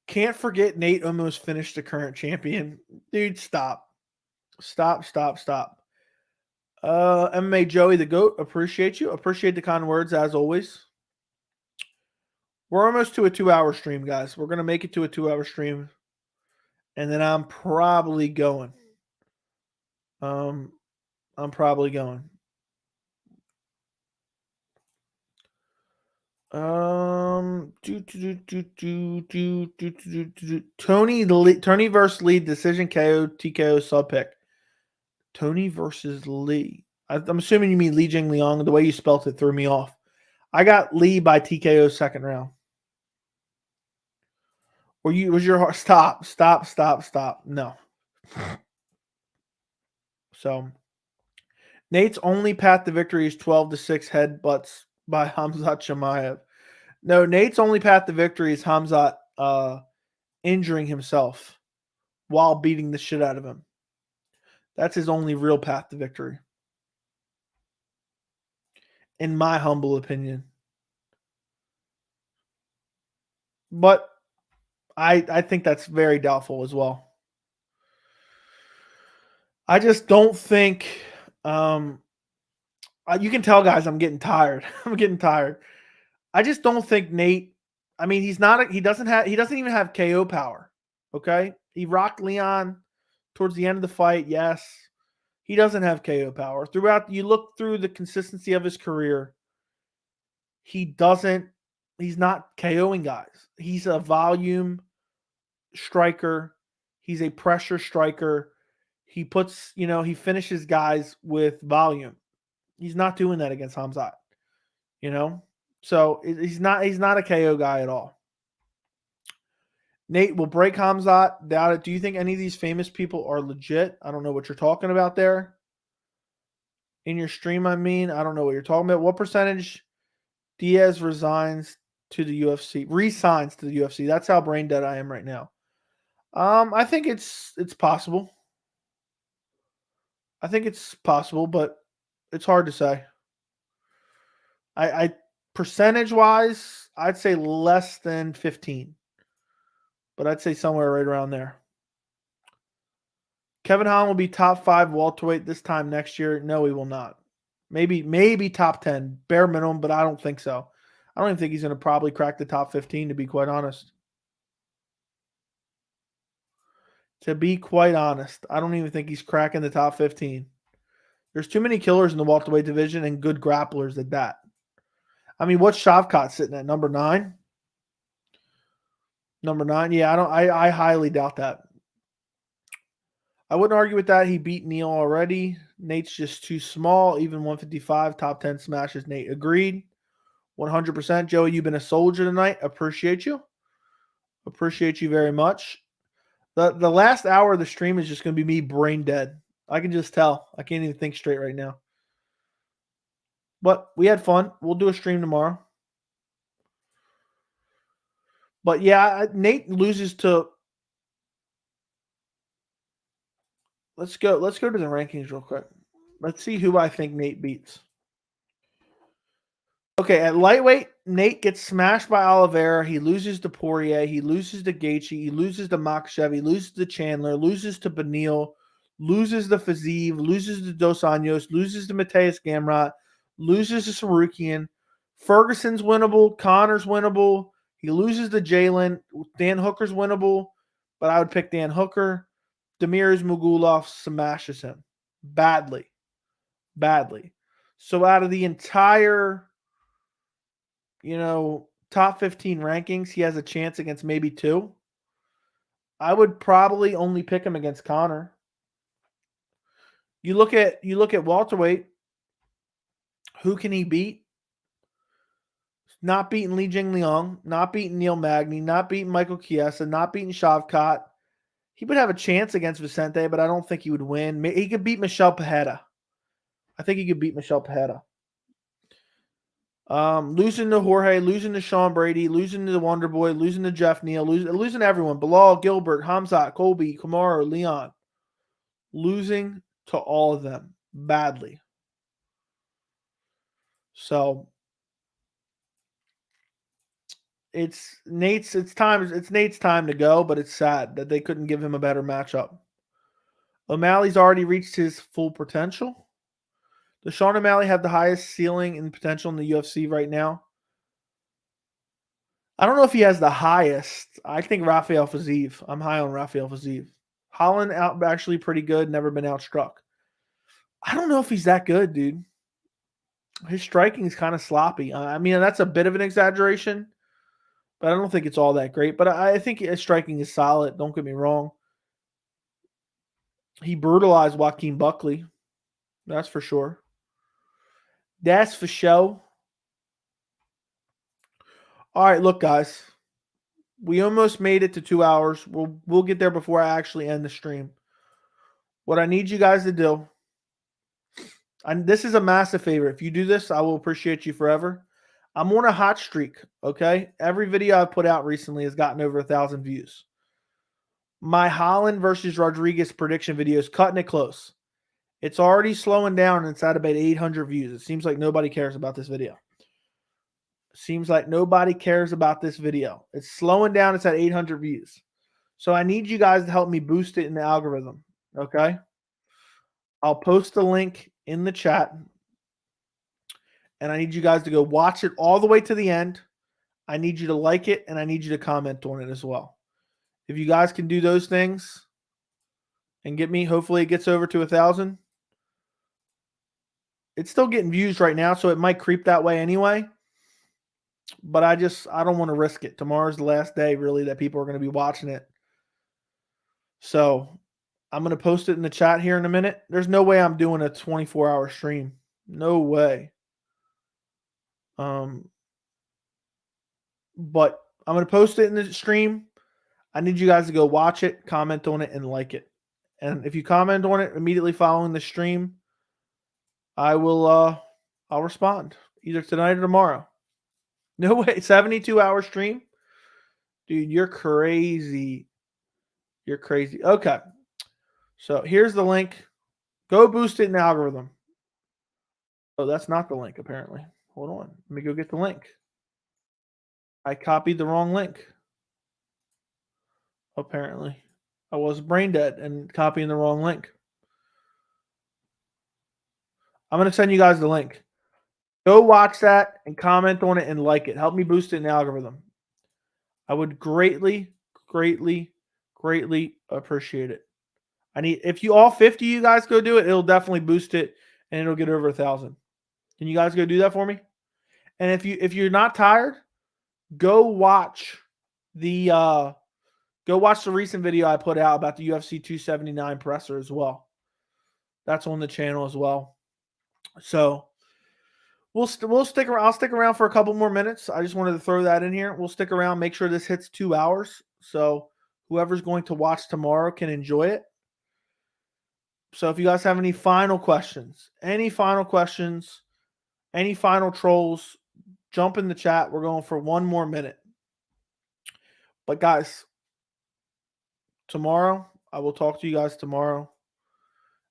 Can't forget Nate almost finished the current champion. Dude, stop. Stop. MMA Joey the GOAT, appreciate you. Appreciate the kind words as always. We're almost to a 2-hour stream, guys. We're going to make it to a 2-hour stream. And then I'm probably going. I'm probably going. Tony versus Lee, decision KO, TKO, sub pick. Tony versus Lee. I'm assuming you mean Li Jingliang. The way you spelt it threw me off. I got Lee by TKO second round. Was your heart? Stop. No. So Nate's only path to victory is 12-6 headbutts by Khamzat Chimaev. No, Nate's only path to victory is Khamzat injuring himself while beating the shit out of him. That's his only real path to victory. In my humble opinion. But I think that's very doubtful as well. I just don't think you can tell, guys, I'm getting tired. I'm getting tired. I just don't think Nate, I mean, he doesn't even have KO power. Okay? He rocked Leon towards the end of the fight, yes. He doesn't have KO power. You look through the consistency of his career, he's not KOing guys. He's a volume striker. He's a pressure striker. He finishes guys with volume. He's not doing that against Khamzat. So he's not a KO guy at all. Nate will break Khamzat. Doubt it. Do you think any of these famous people are legit? I don't know what you're talking about there. In your stream, I don't know what you're talking about. What percentage Diaz resigns to the UFC? Resigns to the UFC. That's how brain dead I am right now. I think it's possible. I think it's possible, but it's hard to say. I percentage-wise, I'd say less than 15. But I'd say somewhere right around there. Kevin Holland will be top 5 welterweight this time next year. No, he will not. Maybe top 10, bare minimum, but I don't think so. I don't even think he's going to probably crack the top 15, to be quite honest. I don't even think he's cracking the top 15. There's too many killers in the welterweight division and good grapplers at that. I mean, what's Shavkat sitting at? Number 9? Number 9? Yeah, I highly doubt that. I wouldn't argue with that. He beat Neil already. Nate's just too small. Even 155, top 10 smashes. Nate agreed. 100%. Joey, you've been a soldier tonight. Appreciate you. Appreciate you very much. The last hour of the stream is just going to be me brain dead. I can just tell. I can't even think straight right now. But we had fun. We'll do a stream tomorrow. But yeah, Nate loses to... Let's go to the rankings real quick. Let's see who I think Nate beats. Okay, at lightweight, Nate gets smashed by Oliveira. He loses to Poirier. He loses to Gaethje. He loses to Makhachev. He loses to Chandler. Loses to Beneil. Loses to Fiziev. Loses to Dos Anjos. Loses to Mateus Gamrot. Loses to Sarukian. Ferguson's winnable. Connor's winnable. He loses to Jalen. Dan Hooker's winnable, but I would pick Dan Hooker. Demiris Mugulov smashes him badly. Badly. So out of the entire, top 15 rankings, he has a chance against maybe 2. I would probably only pick him against Conor. You look at welterweight. Who can he beat? Not beating Li Jingliang, not beating Neil Magny, not beating Michael Chiesa, not beating Shavkat. He would have a chance against Vicente, but I don't think he would win. He could beat Michel Pereira. I think he could beat Michel Pereira. Losing to Jorge, losing to Sean Brady, losing to the Wonder Boy, losing to Jeff Neal, losing to everyone. Bilal, Gilbert, Khamzat, Colby, Kamaru, Leon. Losing to all of them badly. So it's Nate's time to go, but it's sad that they couldn't give him a better matchup. O'Malley's already reached his full potential. Does Sean O'Malley have the highest ceiling and potential in the UFC right now? I don't know if he has the highest. I think Rafael Fiziev. I'm high on Rafael Fiziev. Holland actually pretty good, never been outstruck. I don't know if he's that good, dude. His striking is kind of sloppy. I mean, that's a bit of an exaggeration, but I don't think it's all that great. But I think his striking is solid. Don't get me wrong. He brutalized Joaquin Buckley. That's for sure. That's for sure. All right, look, guys. We almost made it to 2 hours. We'll get there before I actually end the stream. What I need you guys to do, and this is a massive favor. If you do this, I will appreciate you forever. I'm on a hot streak, okay? Every video I've put out recently has gotten over 1,000 views. My Holland versus Rodriguez prediction video is cutting it close. It's already slowing down, and it's at about 800 views. It seems like nobody cares about this video. It's slowing down. It's at 800 views. So I need you guys to help me boost it in the algorithm, okay? I'll post the link in the chat, and I need you guys to go watch it all the way to the end. I need you to like it, and I need you to comment on it as well. If you guys can do those things and get me, hopefully it gets over to 1,000. It's still getting views right now, so it might creep that way anyway. But I don't want to risk it. Tomorrow's the last day, really, that people are going to be watching it. So I'm going to post it in the chat here in a minute. There's no way I'm doing a 24-hour stream. No way. But I'm going to post it in the stream. I need you guys to go watch it, comment on it, and like it. And if you comment on it immediately following the stream, I'll respond either tonight or tomorrow. No way. 72-hour stream? Dude, you're crazy. You're crazy. Okay. So here's the link. Go boost it in the algorithm. Oh, that's not the link, apparently. Hold on. Let me go get the link. I copied the wrong link. Apparently. I was brain dead and copying the wrong link. I'm going to send you guys the link. Go watch that and comment on it and like it. Help me boost it in the algorithm. I would greatly, greatly, greatly appreciate it. If you all 50 you guys go do it, it'll definitely boost it and it'll get over 1,000. Can you guys go do that for me? And if you're not tired, go watch the recent video I put out about the UFC 279 presser as well. That's on the channel as well. So we'll stick around. I'll stick around for a couple more minutes. I just wanted to throw that in here. We'll stick around, make sure this hits 2 hours. So whoever's going to watch tomorrow can enjoy it. So if you guys have any final questions, any final trolls, jump in the chat. We're going for 1 more minute. But guys, tomorrow, I will talk to you guys tomorrow.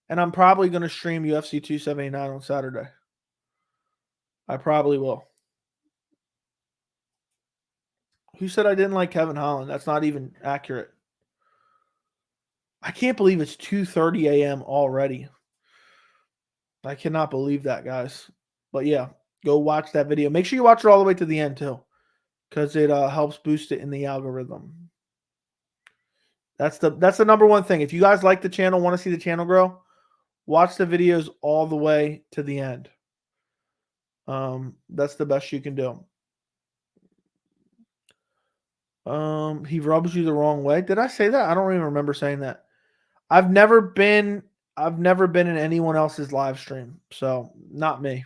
And I'm probably going to stream UFC 279 on Saturday. I probably will. Who said I didn't like Kevin Holland? That's not even accurate. I can't believe it's 2:30 a.m. already. I cannot believe that, guys. But yeah, go watch that video. Make sure you watch it all the way to the end, too. because it helps boost it in the algorithm. That's the number one thing. If you guys like the channel, want to see the channel grow, watch the videos all the way to the end. That's the best you can do. He rubs you the wrong way. Did I say that? I don't even remember saying that. I've never been in anyone else's live stream, so not me.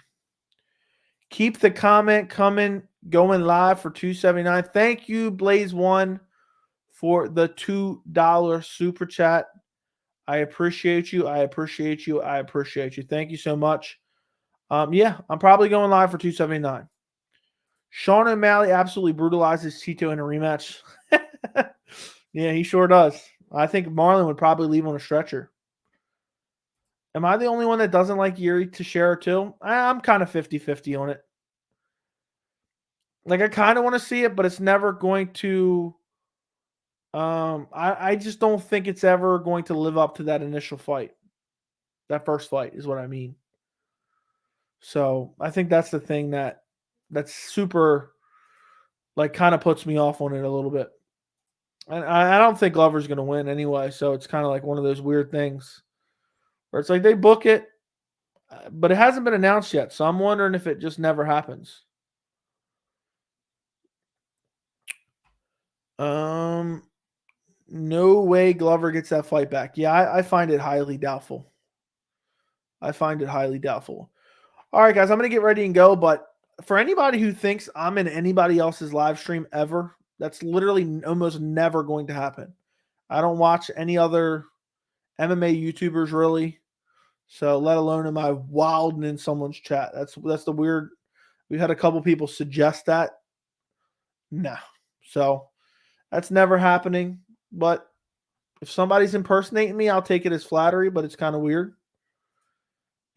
Keep the comment coming, going live for $2.79. Thank you, Blaze1, for the $2 super chat. I appreciate you. I appreciate you. I appreciate you. Thank you so much. Yeah, I'm probably going live for $2.79. Sean O'Malley absolutely brutalizes Tito in a rematch. Yeah, he sure does. I think Marlon would probably leave on a stretcher. Am I the only one that doesn't like Yuri Teixeira too? I'm kind of 50-50 on it. Like, I kind of want to see it, but it's never going to I just don't think it's ever going to live up to that initial fight. That first fight is what I mean. So I think that's the thing that's super, like, kind of puts me off on it a little bit. And I don't think Glover's going to win anyway, so it's kind of like one of those weird things where it's like they book it, but it hasn't been announced yet. So I'm wondering if it just never happens. No way Glover gets that fight back. Yeah, I find it highly doubtful. I find it highly doubtful. All right, guys, I'm going to get ready and go. But for anybody who thinks I'm in anybody else's live stream ever, that's literally almost never going to happen. I don't watch any other MMA YouTubers really. So let alone am I wilding in someone's chat. That's the weird. We've had a couple people suggest that. No. So that's never happening. But if somebody's impersonating me, I'll take it as flattery, but it's kind of weird.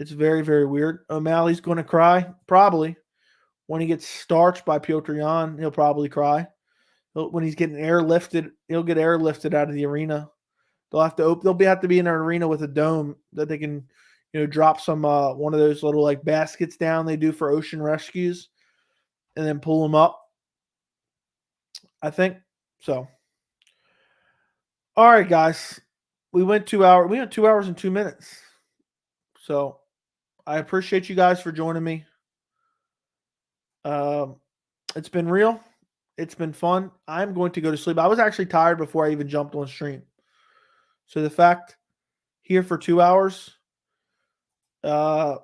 It's very, very weird. O'Malley's going to cry, probably. When he gets starched by Piotr Jan, he'll probably cry. When he's getting airlifted, he'll get airlifted out of the arena. They'll have to be in an arena with a dome that they can, drop some one of those little like baskets down they do for ocean rescues, and then pull them up. I think so. All right, guys, we went 2 hours. We went 2 hours and 2 minutes. So I appreciate you guys for joining me. It's been real. It's been fun. I'm going to go to sleep. I was actually tired before I even jumped on stream. So the fact here for 2 hours, very,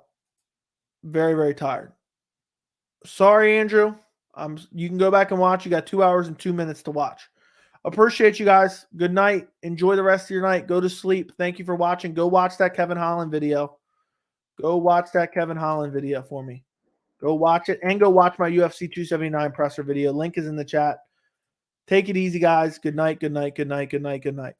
very tired. Sorry, Andrew. You can go back and watch. You got 2 hours and 2 minutes to watch. Appreciate you guys. Good night. Enjoy the rest of your night. Go to sleep. Thank you for watching. Go watch that Kevin Holland video. Go watch that Kevin Holland video for me. Go watch it and go watch my UFC 279 presser video. Link is in the chat. Take it easy, guys. Good night, good night, good night, good night, good night.